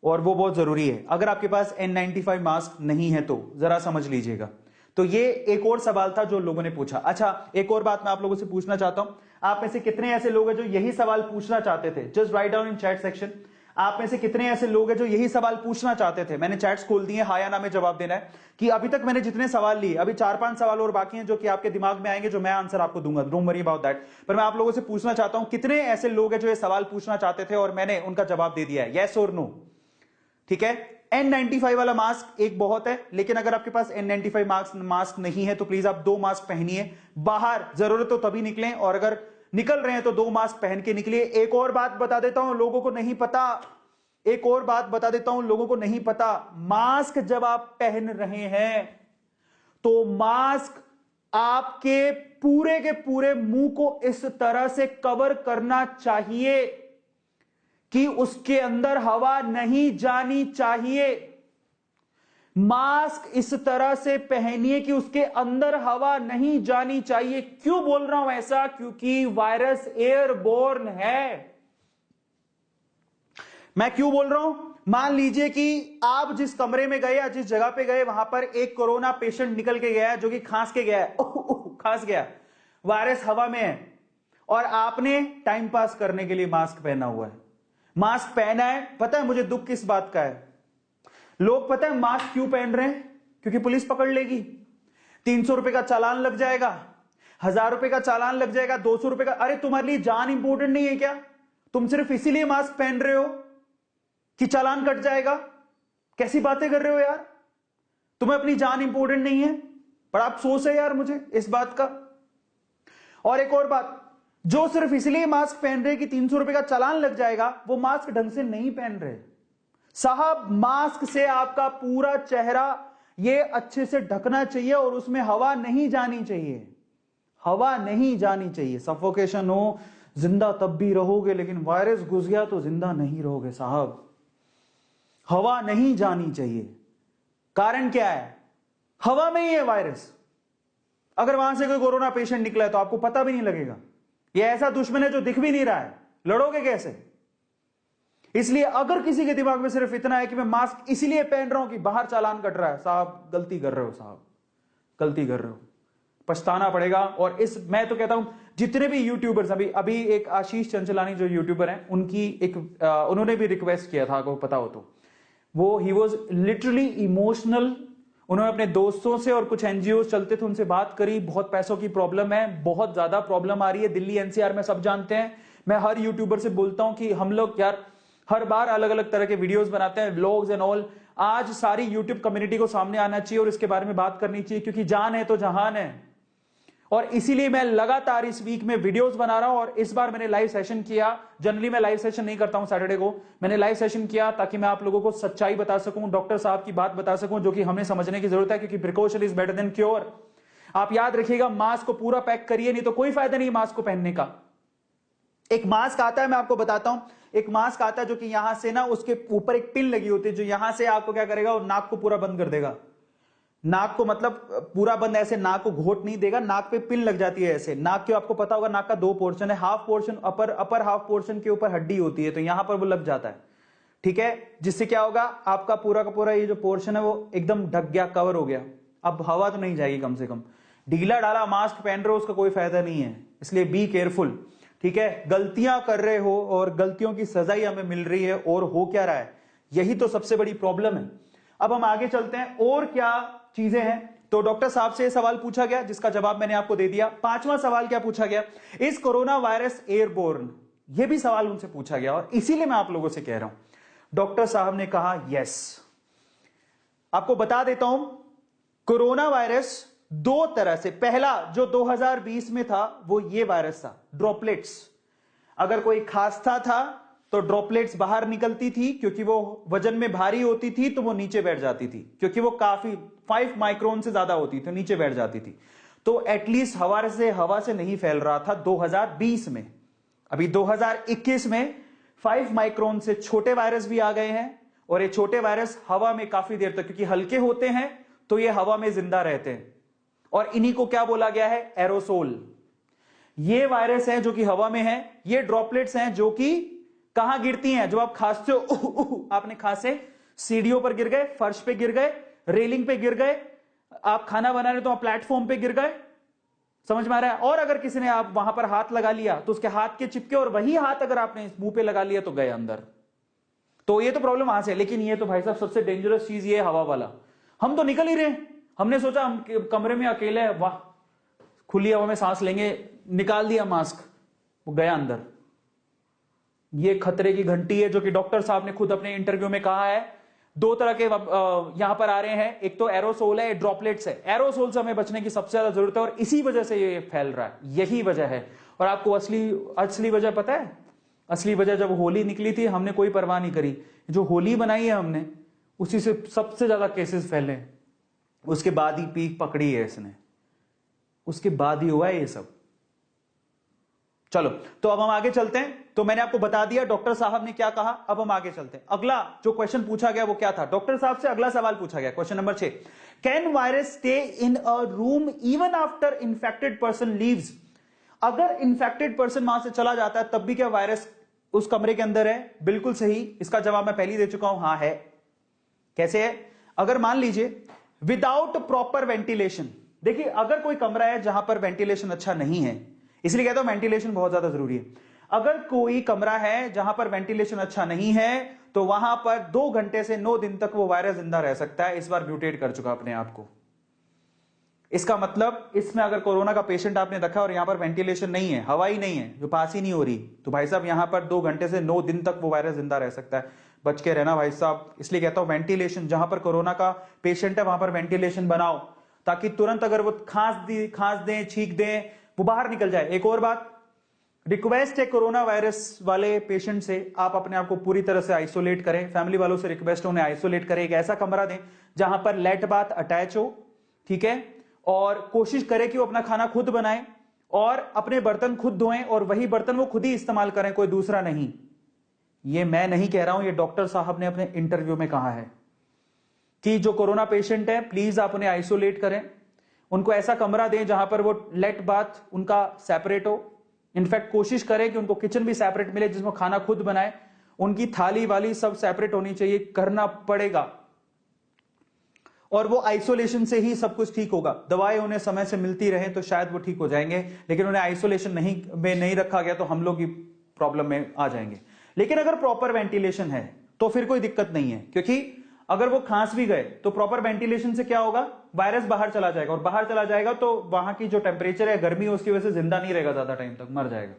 और वो बहुत जरूरी है। अगर आपके पास N95 मास्क नहीं है तो जरा समझ लीजिएगा। तो ये एक और सवाल था जो लोगों ने पूछा। अच्छा, एक और बात मैं आप लोगों से पूछना चाहता हूं, आप में से कितने ऐसे लोग हैं जो यही सवाल पूछना चाहते थे? Just write down in chat section. आप में से कितने ऐसे लोग हैं जो यही सवाल पूछना चाहते थे? मैंने चैट्स खोल दिए, हाँ या ना में जवाब देना है। कि अभी तक मैंने जितने सवाल लिए, अभी 4-5 सवाल और बाकी हैं जो कि आपके दिमाग में आएंगे, जो मैं आंसर आपको दूंगा, डोंट वरी अबाउट दैट। पर मैं आप लोगों से पूछना चाहता हूं, कितने ऐसे लोग हैं जो ये सवाल पूछना चाहते थे और मैंने उनका जवाब दे दिया है, यस और नो? ठीक है। N95 वाला मास्क एक बहुत है, लेकिन अगर आपके पास N95 मास्क नहीं है तो प्लीज आप 2 मास्क पहनिए। बाहर जरूरत हो तभी निकलें, और अगर निकल रहे हैं तो 2 मास्क पहन के निकलिए। एक और बात बता देता हूं, लोगों को नहीं पता, एक और बात बता देता हूं, लोगों को नहीं पता, मास्क जब आप पहन रहे हैं तो मास्क आपके पूरे के पूरे मुंह को इस तरह से कवर करना चाहिए कि उसके अंदर हवा नहीं जानी चाहिए। मास्क इस तरह से पहनिए कि उसके अंदर हवा नहीं जानी चाहिए। क्यों बोल रहा हूं ऐसा? क्योंकि वायरस एयरबोर्न है। मैं क्यों बोल रहा हूं? मान लीजिए कि आप जिस कमरे में गए या जिस जगह पे गए, वहां पर एक कोरोना पेशेंट निकल के गया है, जो कि खांस के गया है, खांस गया, वायरस हवा में है, और आपने टाइम पास करने के लिए मास्क पहना हुआ है। मास्क पहना है, पता है मुझे दुख किस बात का है? लोग पता है मास्क क्यों पहन रहे हैं? क्योंकि पुलिस पकड़ लेगी, 300 रुपए का चालान लग जाएगा, 1000 रुपए का चालान लग जाएगा, 200 रुपए का। अरे तुम्हारे लिए जान इंपॉर्टेंट नहीं है क्या? तुम सिर्फ इसीलिए मास्क पहन रहे हो कि चालान कट जाएगा? कैसी बातें कर रहे हो यार? तुम्हें अपनी जान इंपॉर्टेंट नहीं है? बड़ा अफसोस है यार मुझे इस बात का। और एक और बात, जो सिर्फ इसलिए मास्क पहन रहे कि 300 रुपए का चालान लग जाएगा, वो मास्क ढंग से नहीं पहन रहे। साहब, मास्क से आपका पूरा चेहरा ये अच्छे से ढकना चाहिए और उसमें हवा नहीं जानी चाहिए, हवा नहीं जानी चाहिए। सफोकेशन हो, जिंदा तब भी रहोगे, लेकिन वायरस घुस गया तो जिंदा नहीं रहोगे साहब। हवा नहीं जानी चाहिए। कारण क्या है? हवा में ही है वायरस। अगर वहां से कोई कोरोना पेशेंट निकला है तो आपको पता भी नहीं लगेगा। ये ऐसा दुश्मन है जो दिख भी नहीं रहा है, लड़ोगे कैसे? इसलिए अगर किसी के दिमाग में सिर्फ इतना है कि मैं मास्क इसलिए पहन रहा हूं कि बाहर चालान कट रहा है, साहब गलती कर रहे हो, साहब गलती कर रहे हो, पछताना पड़ेगा। और इस, मैं तो कहता हूं जितने भी यूट्यूबर्स, अभी एक आशीष चंचलानी जो यूट्यूबर हैं, उनकी एक उन्होंने भी रिक्वेस्ट किया था, आपको पता हो तो, वो ही वॉज लिटरली इमोशनल। उन्होंने अपने दोस्तों से और कुछ एनजीओ चलते थे, उनसे बात करी। बहुत पैसों की प्रॉब्लम है, बहुत ज्यादा प्रॉब्लम आ रही है दिल्ली एनसीआर में, सब जानते हैं। मैं हर यूट्यूबर से बोलता हूं कि हम लोग यार हर बार अलग अलग तरह के वीडियोस बनाते हैं, व्लॉग्स एंड ऑल। आज सारी यूट्यूब कम्युनिटी को सामने आना चाहिए और इसके बारे में बात करनी चाहिए, क्योंकि जान है तो जहान है। और इसीलिए मैं लगातार इस वीक में वीडियोस बना रहा हूं। और इस बार मैंने लाइव सेशन किया। जनरली मैं लाइव सेशन नहीं करता हूं सैटरडे को, मैंने लाइव सेशन किया ताकि मैं आप लोगों को सच्चाई बता सकूं, डॉक्टर साहब की बात बता सकूं, जो कि हमें समझने की जरूरत है, क्योंकि precaution is better than cure. आप याद रखिएगा, मास्क को पूरा पैक करिए, नहीं तो कोई फायदा नहीं मास्क को पहनने का। एक मास्क आता है, मैं आपको बताता हूं, एक मास्क आता है जो कि यहां से ना, उसके ऊपर एक पिन लगी होती है, जो यहां से आपको क्या करेगा, वो नाक को पूरा बंद कर देगा। नाक को मतलब पूरा बंद, ऐसे नाक को घोट नहीं देगा, नाक पे पिन लग जाती है ऐसे। नाक के आपको पता होगा नाक का दो पोर्शन है, half portion upper half portion के ऊपर हड्डी होती है, तो यहां पर वो लग जाता है, ठीक है, जिससे क्या होगा आपका पूरा का पूरा ये जो पोर्शन है वो एकदम ढक गया, कवर हो गया। अब हवा तो नहीं जाएगी, कम से कम ढीला डाला मास्क पहन रहे हो उसका कोई फायदा नहीं है, इसलिए बी केयरफुल, ठीक है। गलतियां कर रहे हो और गलतियों की सजाई हमें मिल रही है, और हो क्या रहा है, यही तो सबसे बड़ी प्रॉब्लम है। अब हम आगे चलते हैं, और क्या चीजें हैं। तो डॉक्टर साहब से यह सवाल पूछा गया जिसका जवाब मैंने आपको दे दिया। पांचवा सवाल क्या पूछा गया, इज कोरोना वायरस एयरबोर्न, यह भी सवाल उनसे पूछा गया, और इसीलिए मैं आप लोगों से कह रहा हूं। डॉक्टर साहब ने कहा यस। आपको बता देता हूं, कोरोना वायरस दो तरह से, पहला जो 2020 में था वो ये वायरस था, ड्रॉपलेट्स। अगर कोई खांसता था तो ड्रॉपलेट्स बाहर निकलती थी, क्योंकि वो वजन में भारी होती थी तो वो नीचे बैठ जाती थी, क्योंकि वो काफी 5 माइक्रोन से ज्यादा होती तो नीचे बैठ जाती थी। तो एटलीस्ट हवा से नहीं फैल रहा था 2020 में। अभी 2021 में 5 माइक्रोन से छोटे वायरस भी आ गए हैं, और ये छोटे वायरस हवा में काफी देर तक, क्योंकि हल्के होते हैं तो ये हवा में जिंदा रहते हैं, और इन्हीं को क्या बोला गया है, एरोसोल। ये वायरस है जो कि हवा में है, ये ड्रॉपलेट्स हैं जो कि कहां गिरती हैं, जो आप खांसते हो, आपने खांसे, सीढ़ियों पर गिर गए, फर्श पे गिर गए, रेलिंग पे गिर गए, आप खाना बना रहे तो आप प्लेटफॉर्म पे गिर गए, समझ में आ रहा है। और अगर किसी ने आप वहां पर हाथ लगा लिया तो उसके हाथ के चिपके, और वही हाथ अगर आपने मुंह पे लगा लिया तो गए अंदर। तो ये तो प्रॉब्लम वहां से। लेकिन ये तो भाई साहब सबसे डेंजरस चीज ये हवा वाला, हम तो निकल ही रहे, हमने सोचा हम कमरे में अकेले हैं, वाह खुली हवा में सांस लेंगे, निकाल दिया मास्क, वो गया अंदर। ये खतरे की घंटी है, जो कि डॉक्टर साहब ने खुद अपने इंटरव्यू में कहा है। दो तरह के यहां पर आ रहे हैं, एक तो एरोसोल है, ड्रॉपलेट्स है। एरोसोल से हमें बचने की सबसे ज्यादा जरूरत है, और इसी वजह से ये फैल रहा है, यही वजह है। और आपको असली वजह पता है, असली वजह जब होली निकली थी हमने कोई परवाह नहीं करी, जो होली बनाई है हमने उसी से सबसे ज्यादा केसेस फैले, उसके बाद ही पीक पकड़ी है इसने, उसके बाद ही हुआ है ये सब। चलो तो अब हम आगे चलते हैं। तो मैंने आपको बता दिया डॉक्टर साहब ने क्या कहा, अब हम आगे चलते हैं। अगला जो क्वेश्चन पूछा गया वो क्या था, डॉक्टर साहब से अगला सवाल पूछा गया, question number 6, can virus stay in a room even after infected person leaves. अगर इन्फेक्टेड पर्सन वहां से चला जाता है तब भी क्या वायरस उस कमरे के अंदर है? बिल्कुल सही, इसका जवाब मैं पहले ही दे चुका हूं, हां है। कैसे है? अगर मान लीजिए विदाउट प्रॉपर वेंटिलेशन, देखिए अगर कोई कमरा है जहां पर वेंटिलेशन अच्छा नहीं है, इसलिए कहता हूं वेंटिलेशन बहुत ज्यादा जरूरी है। अगर कोई कमरा है जहां पर वेंटिलेशन अच्छा नहीं है तो वहां पर 2 घंटे से 9 दिन तक वो वायरस जिंदा रह सकता है। इस बार म्यूटेट कर चुका अपने आप को। इसका मतलब इसमें अगर कोरोना का पेशेंट आपने रखा और यहां पर वेंटिलेशन नहीं है, हवा ही नहीं है, जो पास ही नहीं हो रही, तो भाई साहब यहां पर 2 घंटे से 9 दिन तक वो वायरस जिंदा रह सकता है। बच के रहना भाई साहब। इसलिए कहता हूं वेंटिलेशन, जहां पर कोरोना का पेशेंट है वहां पर वेंटिलेशन बनाओ, ताकि तुरंत अगर वो खांस दें, छींक दें, वो बाहर निकल जाए। एक और बात, रिक्वेस्ट है कोरोना वायरस वाले पेशेंट से, आप अपने आप को पूरी तरह से आइसोलेट करें। फैमिली वालों से रिक्वेस्ट है उन्हें आइसोलेट करें, एक ऐसा कमरा दें जहां पर लेट बाथ अटैच हो, ठीक है, और कोशिश करें कि वो अपना खाना खुद बनाएं और अपने बर्तन खुद धोएं, और वही बर्तन वो खुद ही इस्तेमाल करें, कोई दूसरा नहीं। ये मैं नहीं कह रहा हूं, ये डॉक्टर साहब ने अपने इंटरव्यू में कहा है कि जो कोरोना पेशेंट है प्लीज आप उन्हें आइसोलेट करें, उनको ऐसा कमरा दें जहां पर वो लेट बाथ उनका सेपरेट हो। इनफैक्ट कोशिश करें कि उनको किचन भी सेपरेट मिले जिसमें खाना खुद बनाए, उनकी थाली वाली सब सेपरेट होनी चाहिए, करना पड़ेगा। और वो आइसोलेशन से ही सब कुछ ठीक होगा। दवाएं उन्हें समय से मिलती रहें तो शायद वो ठीक हो जाएंगे, लेकिन उन्हें आइसोलेशन नहीं रखा गया तो हम लोग ही प्रॉब्लम में आ जाएंगे। लेकिन अगर प्रॉपर वेंटिलेशन है तो फिर कोई दिक्कत नहीं है, क्योंकि अगर वो खांस भी गए तो प्रॉपर वेंटिलेशन से क्या होगा, वायरस बाहर चला जाएगा, और बाहर चला जाएगा तो वहां की जो टेम्परेचर है, गर्मी है, उसकी वजह से जिंदा नहीं रहेगा, ज्यादा टाइम तक मर जाएगा।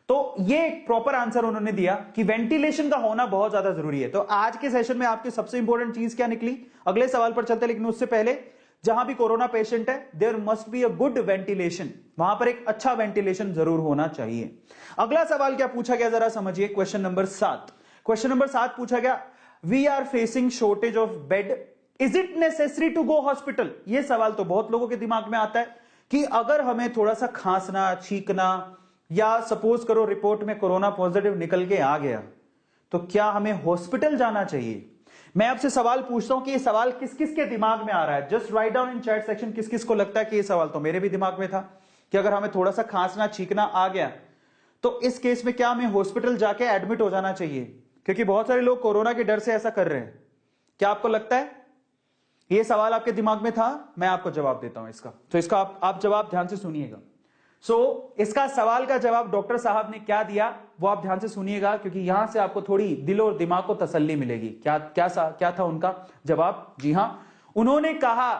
तो ये एक प्रॉपर आंसर उन्होंने दिया कि वेंटिलेशन का होना बहुत ज्यादा जरूरी है। तो आज के सेशन में आपकी सबसे इंपॉर्टेंट चीज क्या निकली, अगले सवाल पर चलते हैं, लेकिन उससे पहले जहां भी कोरोना पेशेंट है there must be a good ventilation, वहां पर एक अच्छा वेंटिलेशन जरूर होना चाहिए। अगला सवाल क्या पूछा गया जरा समझिए, क्वेश्चन नंबर 7। क्वेश्चन नंबर 7 पूछा गया, we are facing shortage of bed, is it necessary to go hospital. यह सवाल तो बहुत लोगों के दिमाग में आता है कि अगर हमें थोड़ा सा खांसना, छींकना, या सपोज करो रिपोर्ट में कोरोना पॉजिटिव निकल के आ गया तो क्या हमें हॉस्पिटल जाना चाहिए। मैं आपसे सवाल पूछता हूं कि ये सवाल किस किस के दिमाग में आ रहा है, just write down in chat section किस किस को लगता है कि ये सवाल तो मेरे भी दिमाग में था कि अगर हमें थोड़ा सा खांसना छींकना आ गया तो इस केस में क्या हमें हॉस्पिटल जाके एडमिट हो जाना चाहिए, क्योंकि बहुत सारे लोग कोरोना के डर से ऐसा कर रहे हैं। क्या आपको लगता है ये सवाल आपके दिमाग में था? मैं आपको जवाब देता हूं इसका, तो इसका आप जवाब ध्यान से सुनिएगा। इसका सवाल का जवाब डॉक्टर साहब ने क्या दिया वो आप ध्यान से सुनिएगा, क्योंकि यहां से आपको थोड़ी दिल और दिमाग को तसल्ली मिलेगी। क्या था उनका जवाब? जी हां, उन्होंने कहा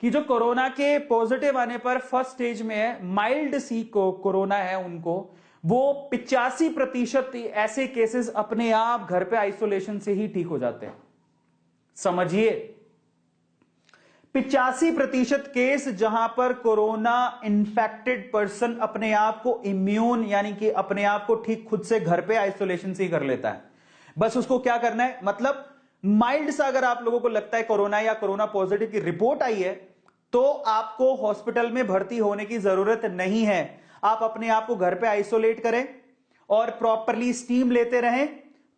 कि जो कोरोना के पॉजिटिव आने पर फर्स्ट स्टेज में है, माइल्ड सी को कोरोना है उनको, वो 85% ऐसे केसेस अपने आप घर पे आइसोलेशन से ही ठीक हो जाते हैं। समझिए, 85% केस जहां पर कोरोना इन्फेक्टेड पर्सन अपने आप को इम्यून यानी कि अपने आप को ठीक खुद से घर पे आइसोलेशन से ही कर लेता है। बस उसको क्या करना है, मतलब माइल्ड सा अगर आप लोगों को लगता है कोरोना या कोरोना पॉजिटिव की रिपोर्ट आई है तो आपको हॉस्पिटल में भर्ती होने की जरूरत नहीं है। आप अपने आप को घर पे आइसोलेट करें और प्रॉपरली स्टीम लेते रहें,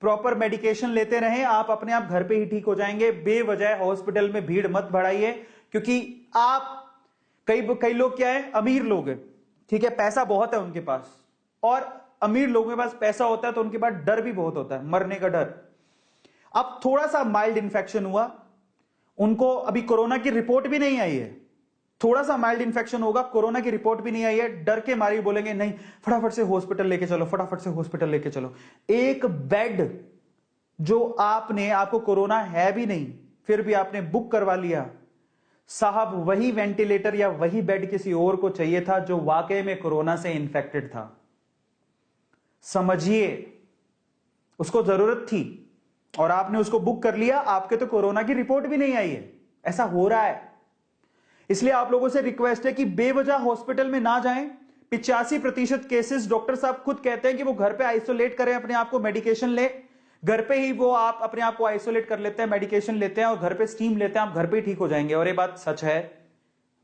प्रॉपर मेडिकेशन लेते रहें, आप अपने आप घर पे ही ठीक हो जाएंगे। बेवजह हॉस्पिटल में भीड़ मत बढ़ाइए, क्योंकि आप कई लोग क्या है, अमीर लोग हैं, ठीक है, पैसा बहुत है उनके पास, और अमीर लोगों के पास पैसा होता है तो उनके पास डर भी बहुत होता है, मरने का डर। अब थोड़ा सा माइल्ड इंफेक्शन हुआ, उनको अभी कोरोना की रिपोर्ट भी नहीं आई है, थोड़ा सा माइल्ड इंफेक्शन होगा, कोरोना की रिपोर्ट भी नहीं आई है, डर के मारे बोलेंगे नहीं फटाफट से हॉस्पिटल लेके चलो, फटाफट से हॉस्पिटल लेके चलो। एक बेड जो आपको कोरोना है भी नहीं फिर भी आपने बुक करवा लिया, साहब वही वेंटिलेटर या वही बेड किसी और को चाहिए था जो वाकई में कोरोना से इंफेक्टेड था। समझिए, उसको जरूरत थी और आपने उसको बुक कर लिया, आपके तो कोरोना की रिपोर्ट भी नहीं आई है। ऐसा हो रहा है, इसलिए आप लोगों से रिक्वेस्ट है कि बेवजह हॉस्पिटल में ना जाएं। 85% केसेस डॉक्टर साहब खुद कहते हैं कि वो घर पे आइसोलेट करें अपने आप को, मेडिकेशन ले, घर पे ही वो आप अपने आप को आइसोलेट कर लेते हैं, मेडिकेशन लेते हैं और घर पे स्टीम लेते हैं, आप घर पे ही ठीक हो जाएंगे। और ये बात सच है,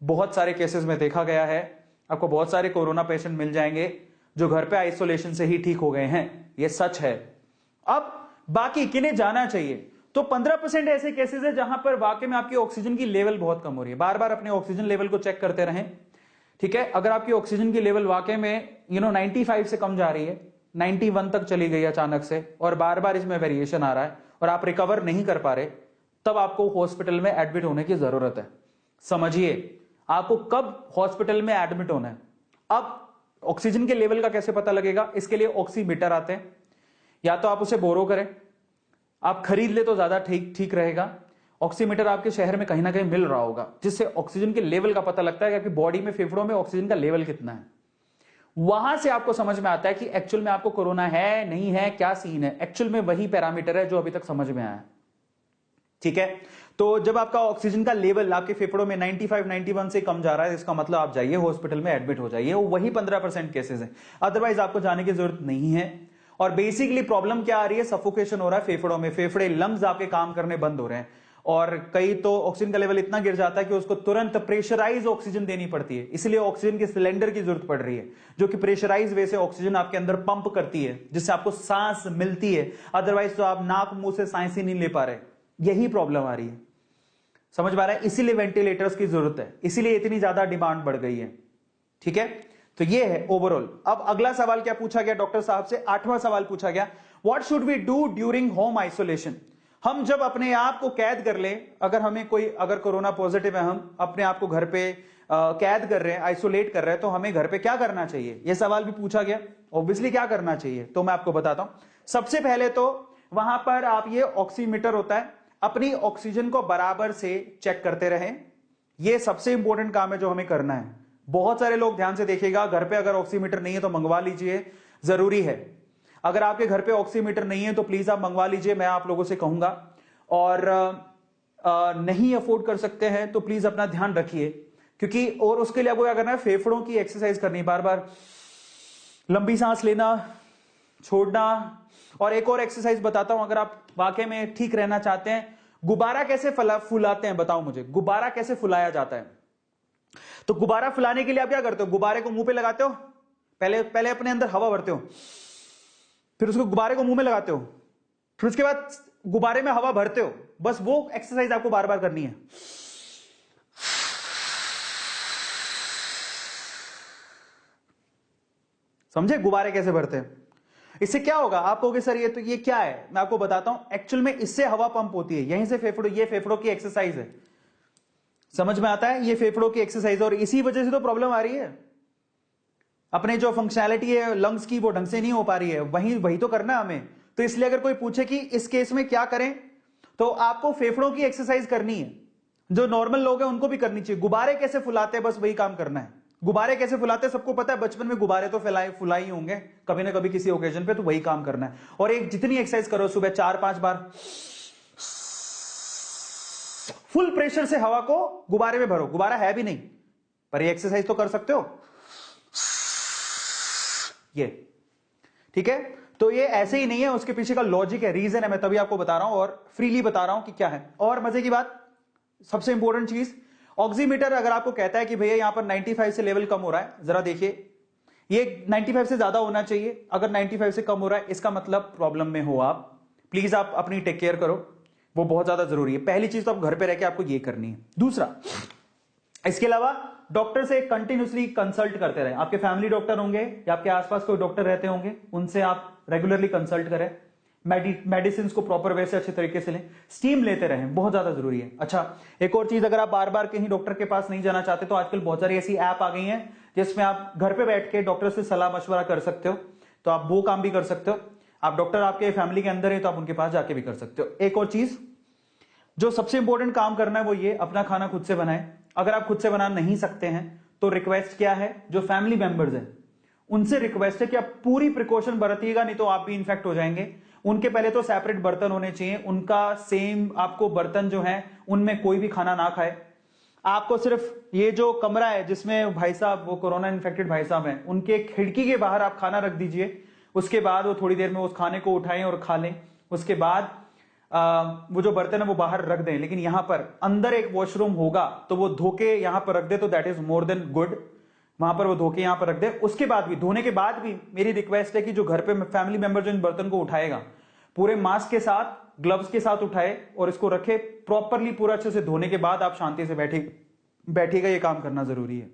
बहुत सारे केसेस में देखा गया है। आपको बहुत सारे कोरोना पेशेंट मिल जाएंगे जो घर पे आइसोलेशन से ही ठीक हो गए हैं, ये सच है। अब बाकी किन्हें जाना चाहिए, तो 15% ऐसे केसेस है जहां पर वाकई में आपकी ऑक्सीजन की लेवल बहुत कम हो रही है। बार बार अपने ऑक्सीजन लेवल को चेक करते रहें, ठीक है। अगर आपकी ऑक्सीजन की लेवल वाकई में 95 से कम जा रही है, 91 तक चली गई अचानक से और बार बार इसमें वेरिएशन आ रहा है और आप रिकवर नहीं कर पा रहे, तब आपको हॉस्पिटल में एडमिट होने की जरूरत है। समझिए, आपको कब हॉस्पिटल में एडमिट होना है। अब ऑक्सीजन के लेवल का कैसे पता लगेगा, इसके लिए ऑक्सीमीटर आते हैं, या तो आप उसे बोरो करें, आप खरीद ले तो ज्यादा ठीक रहेगा। ऑक्सीमीटर आपके शहर में कहीं ना कहीं मिल रहा होगा, जिससे ऑक्सीजन के लेवल का पता लगता है कि आपकी बॉडी में, फेफड़ों में ऑक्सीजन का लेवल कितना है। वहां से आपको समझ में आता है कि एक्चुअल में आपको कोरोना है नहीं है, क्या सीन है। एक्चुअल में वही पैरामीटर है जो अभी तक समझ में आया, ठीक है। तो जब आपका ऑक्सीजन का लेवल आपके फेफड़ों में 95-91 से कम जा रहा है, इसका मतलब आप जाइए हॉस्पिटल में एडमिट हो जाइए। वही 15% केसेस है, अदरवाइज आपको जाने की जरूरत नहीं है। और बेसिकली प्रॉब्लम क्या आ रही है, सफोकेशन हो रहा है फेफड़ों में, फेफड़े लंग्स आपके काम करने बंद हो रहे हैं, और कई तो ऑक्सीजन का लेवल इतना गिर जाता है कि उसको तुरंत प्रेशराइज ऑक्सीजन देनी पड़ती है। इसलिए ऑक्सीजन के सिलेंडर की जरूरत पड़ रही है, जो कि प्रेशराइज वे से ऑक्सीजन आपके अंदर पंप करती है, जिससे आपको सांस मिलती है। अदरवाइज तो आप नाक मुंह से सांस ही नहीं ले पा रहे, यही प्रॉब्लम आ रही है। समझ पा रहे हैं, इसीलिए वेंटिलेटर्स की जरूरत है, इसीलिए इतनी ज्यादा डिमांड बढ़ गई है, ठीक है। तो ये है ओवरऑल। अब अगला सवाल क्या पूछा गया डॉक्टर साहब से, 8वां सवाल पूछा गया, what should we do during home isolation. हम जब अपने आप को कैद कर ले, अगर कोरोना पॉजिटिव है, हम अपने आप को घर पे कैद कर रहे हैं, आइसोलेट कर रहे हैं, तो हमें घर पे क्या करना चाहिए, यह सवाल भी पूछा गया। ऑब्वियसली क्या करना चाहिए, तो मैं आपको बताता हूं। सबसे पहले तो वहां पर आप ये ऑक्सीमीटर होता है, अपनी ऑक्सीजन को बराबर से चेक करते रहें। यह सबसे इंपॉर्टेंट काम है जो हमें करना है। बहुत सारे लोग, ध्यान से देखिएगा, घर पे अगर ऑक्सीमीटर नहीं है तो मंगवा लीजिए, जरूरी है। अगर आपके घर पे ऑक्सीमीटर नहीं है तो प्लीज आप मंगवा लीजिए, मैं आप लोगों से कहूंगा। और नहीं अफोर्ड कर सकते हैं तो प्लीज अपना ध्यान रखिए, क्योंकि और उसके लिए आपको क्या करना है, फेफड़ों की एक्सरसाइज करनी, बार बार लंबी सांस लेना, छोड़ना। और एक और एक्सरसाइज बताता हूं, अगर आप वाकई में ठीक रहना चाहते हैं। गुब्बारा कैसे फुलाते हैं, बताओ मुझे, गुब्बारा कैसे फुलाया जाता है। तो गुब्बारा फुलाने के लिए आप क्या करते हो, गुब्बारे को मुंह पे लगाते हो, पहले अपने अंदर हवा भरते हो, फिर उसको गुब्बारे को मुंह में लगाते हो, फिर उसके बाद गुब्बारे में हवा भरते हो, बस वो एक्सरसाइज आपको बार बार करनी है। समझे गुब्बारे कैसे भरते हैं? इससे क्या होगा? आप कहोगे सर ये क्या है? मैं आपको बताता हूं। एक्चुअल में इससे हवा पंप होती है, यहीं से ये फेफड़ों की एक्सरसाइज है। समझ में आता है? ये फेफड़ों की एक्सरसाइज है और इसी वजह से तो प्रॉब्लम आ रही है। अपने जो फंक्शनैलिटी है लंग्स की वो ढंग से नहीं हो पा रही है, वही तो करना है हमें। तो इसलिए अगर कोई पूछे कि इस केस में क्या करें, तो आपको फेफड़ों की एक्सरसाइज करनी है। जो नॉर्मल लोग हैं उनको भी करनी चाहिए। गुब्बारे कैसे फुलाते हैं, बस वही काम करना है। गुब्बारे कैसे फुलाते हैं सबको पता है, बचपन में गुब्बारे तो फुलाई होंगे कभी ना कभी किसी ओकेजन पे, तो वही काम करना है। और एक जितनी एक्सरसाइज करो सुबह 4-5 बार फुल प्रेशर से हवा को गुब्बारे में भरो। गुब्बारा है भी नहीं पर ये एक्सरसाइज तो कर सकते हो ये, ठीक है? तो ये ऐसे ही नहीं है, उसके पीछे का लॉजिक है, रीजन है, मैं तभी आपको बता रहा हूं और फ्रीली बता रहा हूं कि क्या है। और मजे की बात, सबसे इंपॉर्टेंट चीज, ऑक्सीमीटर अगर आपको कहता है कि भैया यहां पर 95 से लेवल कम हो रहा है, जरा देखिए ये 95 से ज्यादा होना चाहिए। अगर 95 से कम हो रहा है इसका मतलब प्रॉब्लम में हो आप। प्लीज आप अपनी टेक केयर करो, वो बहुत ज्यादा जरूरी है। पहली चीज तो आप घर पे रह के आपको ये करनी है। दूसरा, इसके अलावा डॉक्टर से कंटिन्यूसली कंसल्ट करते रहे। आपके फैमिली डॉक्टर होंगे या आपके आसपास कोई डॉक्टर रहते होंगे, उनसे आप रेगुलरली कंसल्ट करें। मेडिसिन को प्रॉपर वे से अच्छे तरीके से लें, स्टीम लेते रहें, बहुत ज्यादा जरूरी है। अच्छा, एक और चीज, अगर आप बार बार कहीं डॉक्टर के पास नहीं जाना चाहते तो आजकल बहुत सारी ऐसी ऐप आ गई हैं जिसमें आप घर पे बैठ के डॉक्टर से सलाह मशवरा कर सकते हो, तो आप वो काम भी कर सकते हो। आप डॉक्टर आपके फैमिली के अंदर है तो आप उनके पास जाके भी कर सकते हो। एक और चीज जो सबसे इंपॉर्टेंट काम करना है वो ये, अपना खाना खुद से बनाएं। अगर आप खुद से बना नहीं सकते हैं तो रिक्वेस्ट क्या है, जो फैमिली मेंबर्स हैं उनसे रिक्वेस्ट है कि आप पूरी प्रिकॉशन बरतिएगा, नहीं तो आप भी इन्फेक्ट हो जाएंगे। उनके पहले तो सेपरेट बर्तन होने चाहिए, उनका सेम आपको बर्तन जो है उनमें कोई भी खाना ना खाए। आपको सिर्फ ये जो कमरा है जिसमें भाई साहब वो कोरोना इन्फेक्टेड भाई साहब हैं, उनके खिड़की के बाहर आप खाना रख दीजिए। उसके बाद वो थोड़ी देर में उस खाने को उठाएं और खा लें। उसके बाद वो जो बर्तन है वो बाहर रख दें, लेकिन यहां पर अंदर एक वॉशरूम होगा तो वो धोके यहां पर रख दे, तो that is more than good. वहां पर वो धोके यहां पर रख दे। उसके बाद भी, धोने के बाद भी मेरी रिक्वेस्ट है कि जो घर पे फैमिली मेंबर जो इन बर्तन को उठाएगा पूरे मास्क के साथ, ग्लव्स के साथ उठाए और इसको रखे प्रॉपरली, पूरा अच्छे से धोने के बाद आप शांति से बैठिएगा। ये काम करना जरूरी है।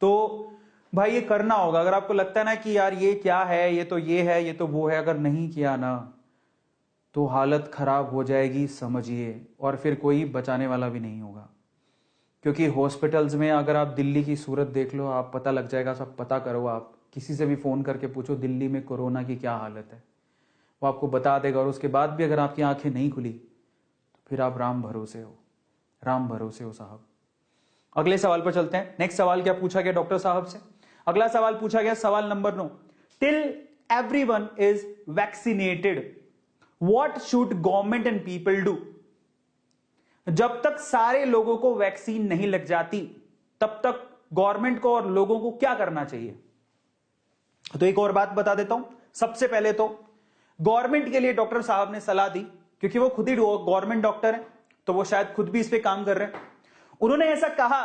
तो भाई ये करना होगा। अगर आपको लगता है ना कि यार ये क्या है, ये तो ये है, ये तो वो है, अगर नहीं किया ना तो हालत खराब हो जाएगी, समझिए, और फिर कोई बचाने वाला भी नहीं होगा। क्योंकि हॉस्पिटल्स में अगर आप दिल्ली की सूरत देख लो, आप पता लग जाएगा, सब पता करो, आप किसी से भी फोन करके पूछो दिल्ली में कोरोना की क्या हालत है, वो आपको बता देगा। और उसके बाद भी अगर आपकी आंखें नहीं खुली तो फिर आप राम भरोसे हो, राम भरोसे हो साहब। अगले सवाल पर चलते हैं। नेक्स्ट सवाल क्या पूछा गया डॉक्टर साहब से? अगला सवाल पूछा गया, सवाल number 9, till everyone is vaccinated what should government and people do? जब तक सारे लोगों को वैक्सीन नहीं लग जाती तब तक गवर्नमेंट को और लोगों को क्या करना चाहिए? तो एक और बात बता देता हूं। सबसे पहले तो गवर्नमेंट के लिए डॉक्टर साहब ने सलाह दी, क्योंकि वो खुद ही गवर्नमेंट डॉक्टर है तो वो शायद खुद भी इस पे काम कर रहे हैं। उन्होंने ऐसा कहा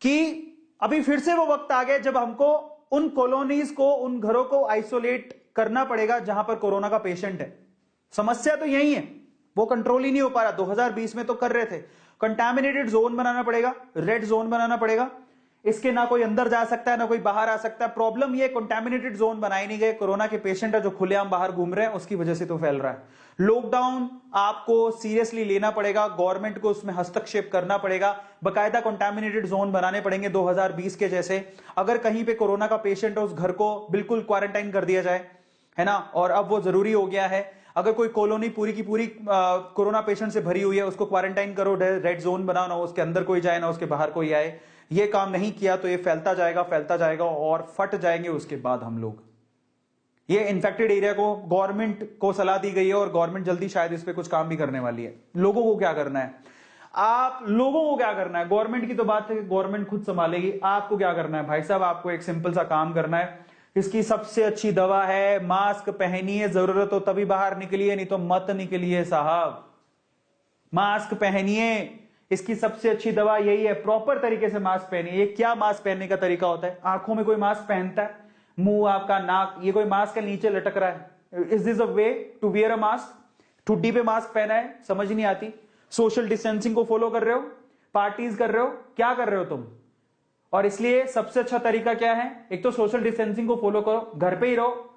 कि अभी फिर से वो वक्त आ गया जब हमको उन कॉलोनीज को, उन घरों को आइसोलेट करना पड़ेगा जहां पर कोरोना का पेशेंट है। समस्या तो यही है, वो कंट्रोल ही नहीं हो पा रहा। 2020 में तो कर रहे थे। कंटामिनेटेड जोन बनाना पड़ेगा, रेड जोन बनाना पड़ेगा। इसके ना कोई अंदर जा सकता है ना कोई बाहर आ सकता है। प्रॉब्लम ये, कंटामिनेटेड जोन बनाए नहीं गए। कोरोना के पेशेंट है जो खुलेआम बाहर घूम रहे हैं, उसकी वजह से तो फैल रहा है। लॉकडाउन आपको सीरियसली लेना पड़ेगा, गवर्नमेंट को उसमें हस्तक्षेप करना पड़ेगा, बकायदा कंटामिनेटेड जोन बनाने पड़ेंगे 2020 के जैसे। अगर कहीं पे कोरोना का पेशेंट है उस घर को बिल्कुल क्वारंटाइन कर दिया जाए, है ना। और अब वो जरूरी हो गया है। अगर कोई कॉलोनी पूरी की पूरी कोरोना पेशेंट से भरी हुई है, उसको क्वारंटाइन करो, रेड जोन बनाओ, ना उसके अंदर कोई जाए ना उसके बाहर कोई आए। ये काम नहीं किया तो ये फैलता जाएगा और फट जाएंगे उसके बाद हम लोग। ये इन्फेक्टेड एरिया को गवर्नमेंट को सलाह दी गई है और गवर्नमेंट जल्दी शायद इस पे कुछ काम भी करने वाली है। लोगों को क्या करना है? आप लोगों को क्या करना है? गवर्नमेंट की तो बात है, गवर्नमेंट खुद संभालेगी। आपको क्या करना है भाई साहब? आपको एक सिंपल सा काम करना है। इसकी सबसे अच्छी दवा है मास्क पहनिए, जरूरत हो तभी बाहर निकलिए, नहीं तो मत निकलिए साहब। मास्क पहनिए, इसकी सबसे अच्छी दवा यही है। प्रॉपर तरीके से मास्क पहनिए। ये क्या मास्क पहनने का तरीका होता है? आंखों में कोई मास्क पहनता है? मुंह, आपका नाक, ये कोई मास्क के नीचे लटक रहा है? Is this a way to wear a mask? ठुड्डी पे मास्क पहना है, समझ नहीं आती। सोशल डिस्टेंसिंग को फॉलो कर रहे हो, पार्टीज कर रहे हो, क्या कर रहे हो तुम? और इसलिए सबसे अच्छा तरीका क्या है? एक तो सोशल डिस्टेंसिंग को फॉलो करो, घर पे ही रहो।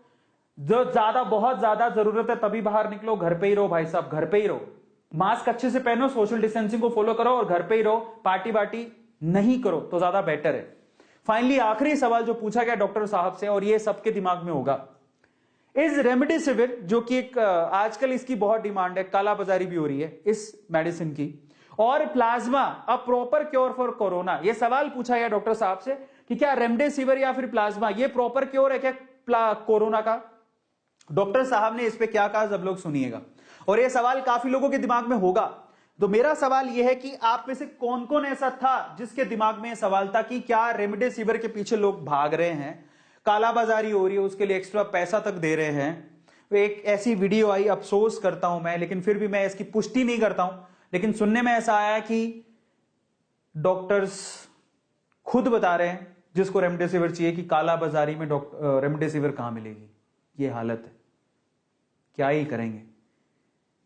जो बहुत ज्यादा जरूरत है तभी बाहर निकलो, घर पे ही रहो भाई साहब, घर पे ही रहो। मास्क अच्छे से पहनो, सोशल डिस्टेंसिंग को फॉलो करो और घर पे ही रहो। पार्टी वार्टी नहीं करो तो ज्यादा बेटर है। फाइनली आखिरी सवाल जो पूछा गया डॉक्टर साहब से, और ये सबके दिमाग में होगा, इस रेमडेसिविर, जो कि एक आजकल इसकी बहुत डिमांड है, कालाबाजारी भी हो रही है इस मेडिसिन की, और plasma a proper cure for corona. ये सवाल पूछा गया डॉक्टर साहब से कि क्या रेमडेसिविर या फिर प्लाज्मा ये प्रॉपर क्योर है क्या कोरोना का? डॉक्टर साहब ने इस पे क्या कहा, सब लोग सुनिएगा। और ये सवाल काफी लोगों के दिमाग में होगा, तो मेरा सवाल यह है कि आप में से कौन कौन ऐसा था जिसके दिमाग में यह सवाल था कि क्या रेमडेसिविर के पीछे लोग भाग रहे हैं, कालाबाजारी हो रही है, उसके लिए एक्स्ट्रा पैसा तक दे रहे हैं। एक ऐसी वीडियो आई, अफसोस करता हूं मैं, लेकिन फिर भी मैं इसकी पुष्टि नहीं करता हूं, लेकिन सुनने में ऐसा आया कि डॉक्टर्स खुद बता रहे हैं जिसको रेमडेसिविर चाहिए कि कालाबाजारी में रेमडेसिविर कहां मिलेगी। ये हालत है, क्या ही करेंगे।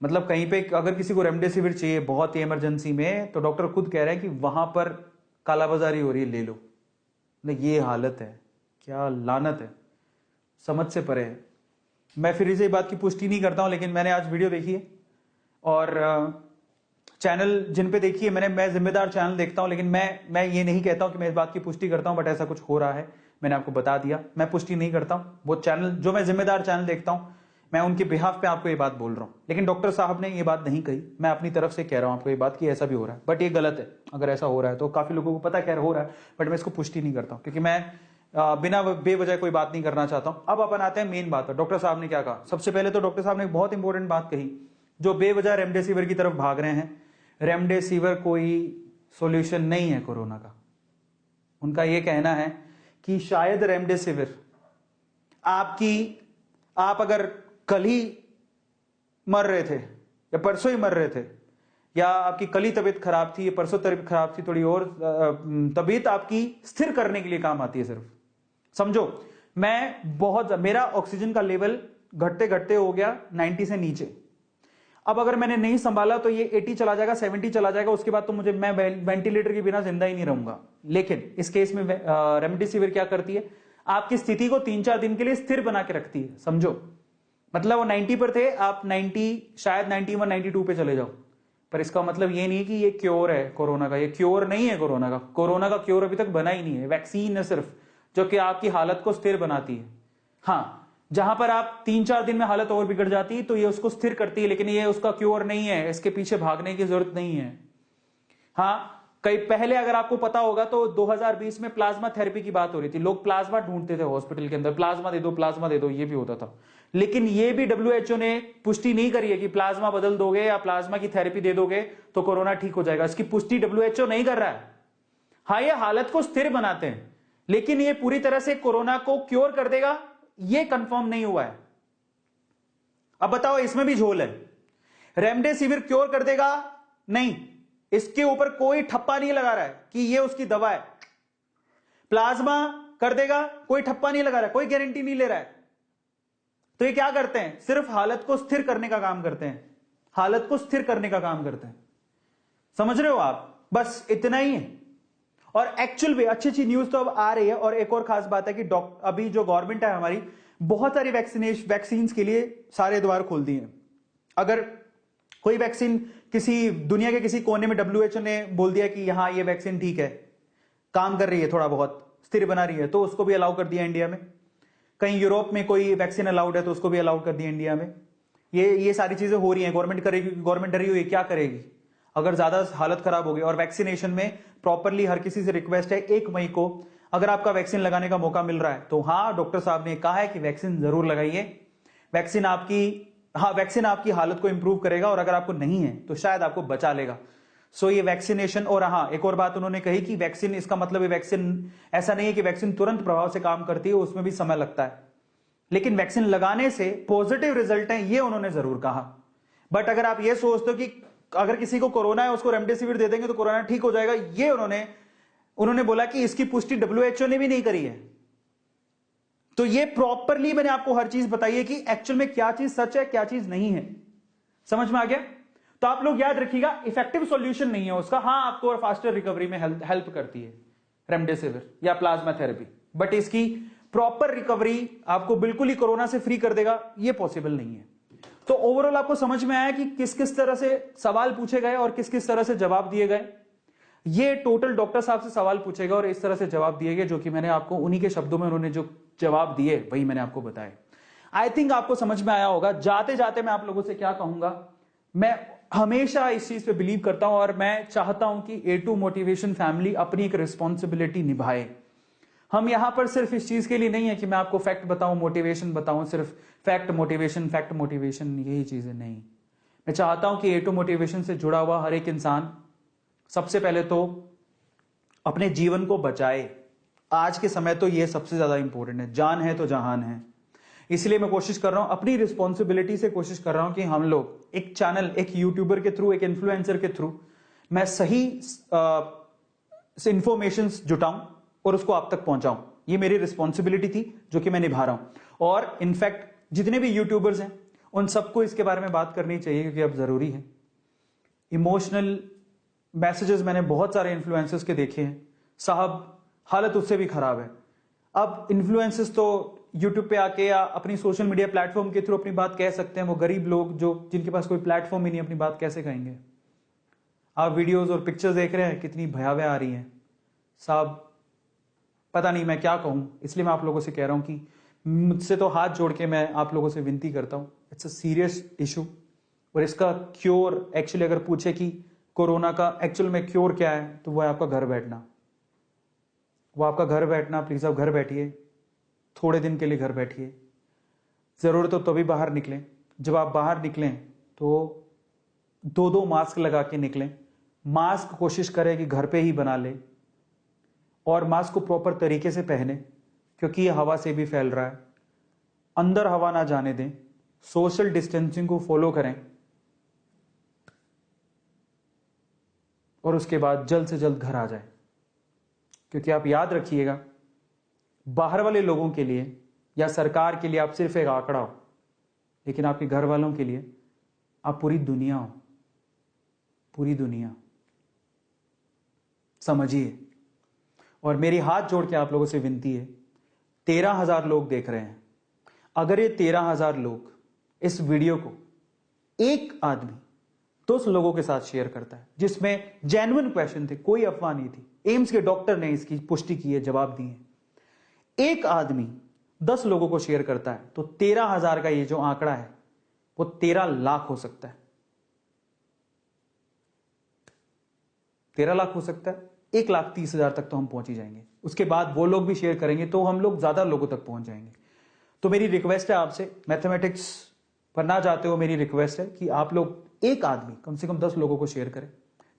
मतलब कहीं पे अगर किसी को रेमडेसिविर चाहिए बहुत ही इमरजेंसी में, तो डॉक्टर खुद कह रहे हैं कि वहां पर कालाबाजारी हो रही है, ले लो। ये हालत है, क्या लानत है, समझ से परे है। मैं फिर इसे बात की पुष्टि नहीं करता हूं, लेकिन मैंने आज वीडियो देखी है और चैनल जिन पे देखी है मैं जिम्मेदार चैनल देखता हूं, लेकिन मैं ये नहीं कहता हूं कि मैं इस बात की पुष्टि करता हूं, बट ऐसा कुछ हो रहा है, मैंने आपको बता दिया। मैं पुष्टि नहीं करता हूं, वो चैनल जो मैं जिम्मेदार चैनल देखता हूं, मैं उनके बिहाफ पे आपको ये बात बोल रहा हूं। लेकिन डॉक्टर साहब ने ये बात नहीं कही, मैं अपनी तरफ से कह रहा हूं आपको ये बात कि ऐसा भी हो रहा है, बट ये गलत है। अगर ऐसा हो रहा है तो काफी लोगों को पता क्या हो रहा है, बट मैं इसको पुष्टि नहीं करता हूं, क्योंकि मैं बिना बेवजह कोई बात नहीं करना चाहता हूं। अब अपन आते हैं मेन बात पर, डॉक्टर साहब ने क्या कहा। सबसे पहले तो डॉक्टर साहब ने एक बहुत इंपॉर्टेंट बात कही, जो बेवजह रेमडेसिविर की तरफ भाग रहे हैं, रेमडेसिविर कोई सॉल्यूशन नहीं है कोरोना का। उनका यह कहना है कि शायद रेमडेसिविर आप अगर कल ही मर रहे थे या परसों ही मर रहे थे, या आपकी कल ही तबीयत खराब थी या परसों तबीयत खराब थी, थोड़ी और तबीयत आपकी स्थिर करने के लिए काम आती है सिर्फ। समझो, मेरा ऑक्सीजन का लेवल घटते घटते हो गया 90 से नीचे। अब अगर मैंने नहीं संभाला तो ये 80 चला जाएगा, 70 चला जाएगा, उसके बाद तो मैं वेंटिलेटर के बिना जिंदा ही नहीं रहूंगा। लेकिन इस केस में रेमडेसिविर क्या करती है, आपकी स्थिति को 3-4 दिन के लिए स्थिर बना के रखती है। समझो, मतलब वो 90 पर थे, आप 90 शायद 91 92 पे चले जाओ, पर इसका मतलब ये नहीं कि ये क्योर है कोरोना का। ये क्योर नहीं है कोरोना का। कोरोना का क्योर अभी तक बना ही नहीं है, वैक्सीन है सिर्फ, जो कि आपकी हालत को स्थिर बनाती है। हाँ, जहां पर आप 3-4 दिन में हालत और बिगड़ जाती है तो ये उसको स्थिर करती है, लेकिन ये उसका क्योर नहीं है, इसके पीछे भागने की जरूरत नहीं है। हाँ, कई पहले अगर आपको पता होगा तो 2020 में प्लाज्मा थेरेपी की बात हो रही थी, लोग प्लाज्मा ढूंढते थे हॉस्पिटल के अंदर, प्लाज्मा दे दो, ये भी होता था। लेकिन ये भी WHO ने पुष्टि नहीं करी है कि प्लाज्मा बदल दोगे या प्लाज्मा की थेरेपी दे दोगे तो कोरोना ठीक हो जाएगा। इसकी पुष्टि WHO नहीं कर रहा है। हाँ, ये हालत को स्थिर बनाते हैं, लेकिन ये पूरी तरह से कोरोना को क्योर कर देगा ये कंफर्म नहीं हुआ है। अब बताओ, इसमें भी झोल है। रेमडेसिविर क्योर कर देगा? नहीं, इसके ऊपर कोई ठप्पा नहीं लगा रहा है कि ये उसकी दवा है। प्लाज्मा कर देगा? कोई ठप्पा नहीं लगा रहा है, कोई गारंटी नहीं ले रहा है। तो ये क्या करते हैं? सिर्फ हालत को स्थिर करने का काम करते हैं, हालत को स्थिर करने का काम करते हैं। समझ रहे हो आप? बस इतना ही है। और एक्चुअल में अच्छी अच्छी न्यूज तो अब आ रही है। और एक और खास बात है कि अभी जो गवर्नमेंट है हमारी, बहुत सारी वैक्सीन के लिए सारे द्वार खोल दिए हैं। अगर कोई वैक्सीन किसी दुनिया के किसी कोने में WHO ने बोल दिया कि यहां ये वैक्सीन ठीक है, काम कर रही है, थोड़ा बहुत स्थिर बना रही है, तो उसको भी अलाउ कर दिया इंडिया में। कहीं यूरोप में कोई वैक्सीन अलाउड है तो उसको भी अलाउ कर दिया इंडिया में। ये सारी चीजें हो रही हैं। गवर्नमेंट करेगी, गवर्नमेंट डरी हुई, क्या करेगी अगर ज्यादा हालत खराब हो गई। और वैक्सीनेशन में प्रॉपरली हर किसी से रिक्वेस्ट है, 1 मई को अगर आपका वैक्सीन लगाने का मौका मिल रहा है तो हाँ, डॉक्टर साहब ने कहा है कि वैक्सीन जरूर लगाइए। वैक्सीन आपकी हालत को इंप्रूव करेगा, और अगर आपको नहीं है तो शायद आपको बचा लेगा। सो ये वैक्सीनेशन। और हाँ, एक और बात उन्होंने कही कि वैक्सीन, इसका मतलब वैक्सीन ऐसा नहीं है कि वैक्सीन तुरंत प्रभाव से काम करती है, उसमें भी समय लगता है, लेकिन वैक्सीन लगाने से पॉजिटिव रिजल्ट है, ये उन्होंने जरूर कहा। बट अगर आप ये सोचते हो कि अगर किसी को कोरोना है उसको रेमडेसिविर दे देंगे तो कोरोना ठीक हो जाएगा, ये उन्होंने बोला कि इसकी पुष्टि WHO ने भी नहीं करी है। तो ये प्रॉपरली मैंने आपको हर चीज बताई है कि एक्चुअल में क्या चीज सच है, क्या चीज नहीं है। समझ में आ गया? तो आप लोग याद रखिएगा, इफेक्टिव सॉल्यूशन नहीं है उसका। हाँ, आपको फास्टर रिकवरी में हेल्प करती है रेमडेसिविर या प्लाज्मा थेरेपी, बट इसकी प्रॉपर रिकवरी आपको बिल्कुल ही कोरोना से फ्री कर देगा, ये पॉसिबल नहीं है। तो ओवरऑल आपको समझ में आया कि किस किस तरह से सवाल पूछे गए और किस किस तरह से जवाब दिए गए। ये टोटल डॉक्टर साहब से सवाल पूछे गए और इस तरह से जवाब दिए गए, जो कि मैंने आपको उन्हीं के शब्दों में उन्होंने जो जवाब दिए वही मैंने आपको बताया। आई थिंक आपको समझ में आया होगा। जाते जाते मैं आप लोगों से क्या कहूंगा, मैं हमेशा इस चीज पे बिलीव करता हूं और मैं चाहता हूं कि A2 मोटिवेशन फैमिली अपनी एक रिस्पॉन्सिबिलिटी निभाए। हम यहां पर सिर्फ इस चीज के लिए नहीं है कि मैं आपको फैक्ट बताऊं, मोटिवेशन बताऊं, सिर्फ फैक्ट मोटिवेशन यही चीजें नहीं। मैं चाहता हूं कि A2 मोटिवेशन से जुड़ा हुआ हर एक इंसान सबसे पहले तो अपने जीवन को बचाए। आज के समय तो यह सबसे ज्यादा इंपॉर्टेंट है, जान है तो जहान है। इसलिए मैं कोशिश कर रहा हूं, अपनी रिस्पॉन्सिबिलिटी से कोशिश कर रहा हूं कि हम लोग एक चैनल, एक यूट्यूबर के थ्रू, एक इन्फ्लुएंसर के थ्रू मैं सही इंफॉर्मेशन जुटाऊं और उसको आप तक पहुंचाऊं। ये मेरी रिस्पॉन्सिबिलिटी थी जो कि मैं निभा रहा हूं। और इनफैक्ट जितने भी यूट्यूबर्स हैं उन सबको इसके बारे में बात करनी चाहिए, क्योंकि अब जरूरी है। इमोशनल मैसेजेस मैंने बहुत सारे इन्फ्लुएंसर्स के देखे हैं, साहब हालत उससे भी खराब है। अब इन्फ्लुएंसर्स तो यूट्यूब पे आके या अपनी सोशल मीडिया प्लेटफॉर्म के थ्रू अपनी बात कह सकते हैं, वो गरीब लोग जो जिनके पास कोई प्लेटफॉर्म ही नहीं, अपनी बात कैसे कहेंगे? आप वीडियोस और पिक्चर्स देख रहे हैं कितनी भयावह आ रही हैं साहब, पता नहीं मैं क्या कहूं। इसलिए मैं आप लोगों से कह रहा हूं कि मुझसे तो हाथ जोड़ के मैं आप लोगों से विनती करता हूं, इट्स अ सीरियस इशू। और इसका क्योर एक्चुअली अगर पूछे कि कोरोना का एक्चुअल में क्योर क्या है, तो वो है आपका घर बैठना। वो आपका घर बैठना। प्लीज आप घर बैठिए, थोड़े दिन के लिए घर बैठिए। जरूरत हो तभी बाहर निकलें। जब आप बाहर निकलें तो 2-2 मास्क लगा के निकलें। मास्क कोशिश करें कि घर पे ही बना ले और मास्क को प्रॉपर तरीके से पहने, क्योंकि ये हवा से भी फैल रहा है। अंदर हवा ना जाने दें। सोशल डिस्टेंसिंग को फॉलो करें और उसके बाद जल्द से जल्द घर आ जाए। क्योंकि आप याद रखिएगा, बाहर वाले लोगों के लिए या सरकार के लिए आप सिर्फ एक आंकड़ा हो, लेकिन आपके घर वालों के लिए आप पूरी दुनिया हो। पूरी दुनिया समझिए। और मेरी हाथ जोड़ के आप लोगों से विनती है, 13,000 लोग देख रहे हैं। अगर ये 13,000 लोग इस वीडियो को एक आदमी 2 लोगों के साथ शेयर करता है, जिसमें जेन्युइन क्वेश्चन थे, कोई अफवाह नहीं थी, एम्स के डॉक्टर ने इसकी पुष्टि की है, जवाब दिए, एक आदमी 10 लोगों को शेयर करता है, तो 13,000 का ये जो आंकड़ा है वो 13 लाख हो सकता है। 13 लाख हो सकता है। 1,30,000 तक तो हम पहुंच ही जाएंगे। उसके बाद वो लोग भी शेयर करेंगे तो हम लोग ज्यादा लोगों तक पहुंच जाएंगे। तो मेरी रिक्वेस्ट है आपसे, मैथमेटिक्स पढ़ना चाहते हो, मेरी रिक्वेस्ट है कि आप लोग एक आदमी कम से कम 10 लोगों को शेयर करें।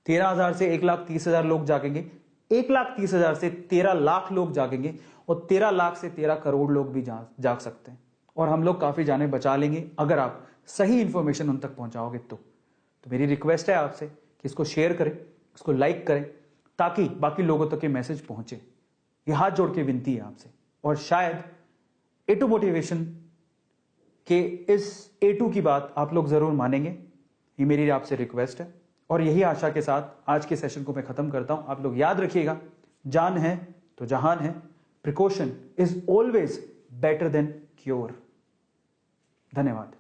13,000 से 1,30,000 लोग जागेंगे, 1,30,000 से 13 लाख लोग जागेंगे और 13 लाख से 13 करोड़ लोग भी जाग सकते हैं। और हम लोग काफी जाने बचा लेंगे अगर आप सही इंफॉर्मेशन उन तक पहुंचाओगे। तो मेरी रिक्वेस्ट है आपसे कि इसको शेयर करें, इसको लाइक करें, ताकि बाकी लोगों तक ये मैसेज पहुंचे। ये हाथ जोड़ के विनती है आपसे। और शायद A2 मोटिवेशन के इस A2 की बात आप लोग जरूर मानेंगे, ये मेरी आपसे रिक्वेस्ट है। और यही आशा के साथ आज के सेशन को मैं खत्म करता हूं। आप लोग याद रखिएगा, जान है तो जहान है। Precaution is always better than cure. धन्यवाद।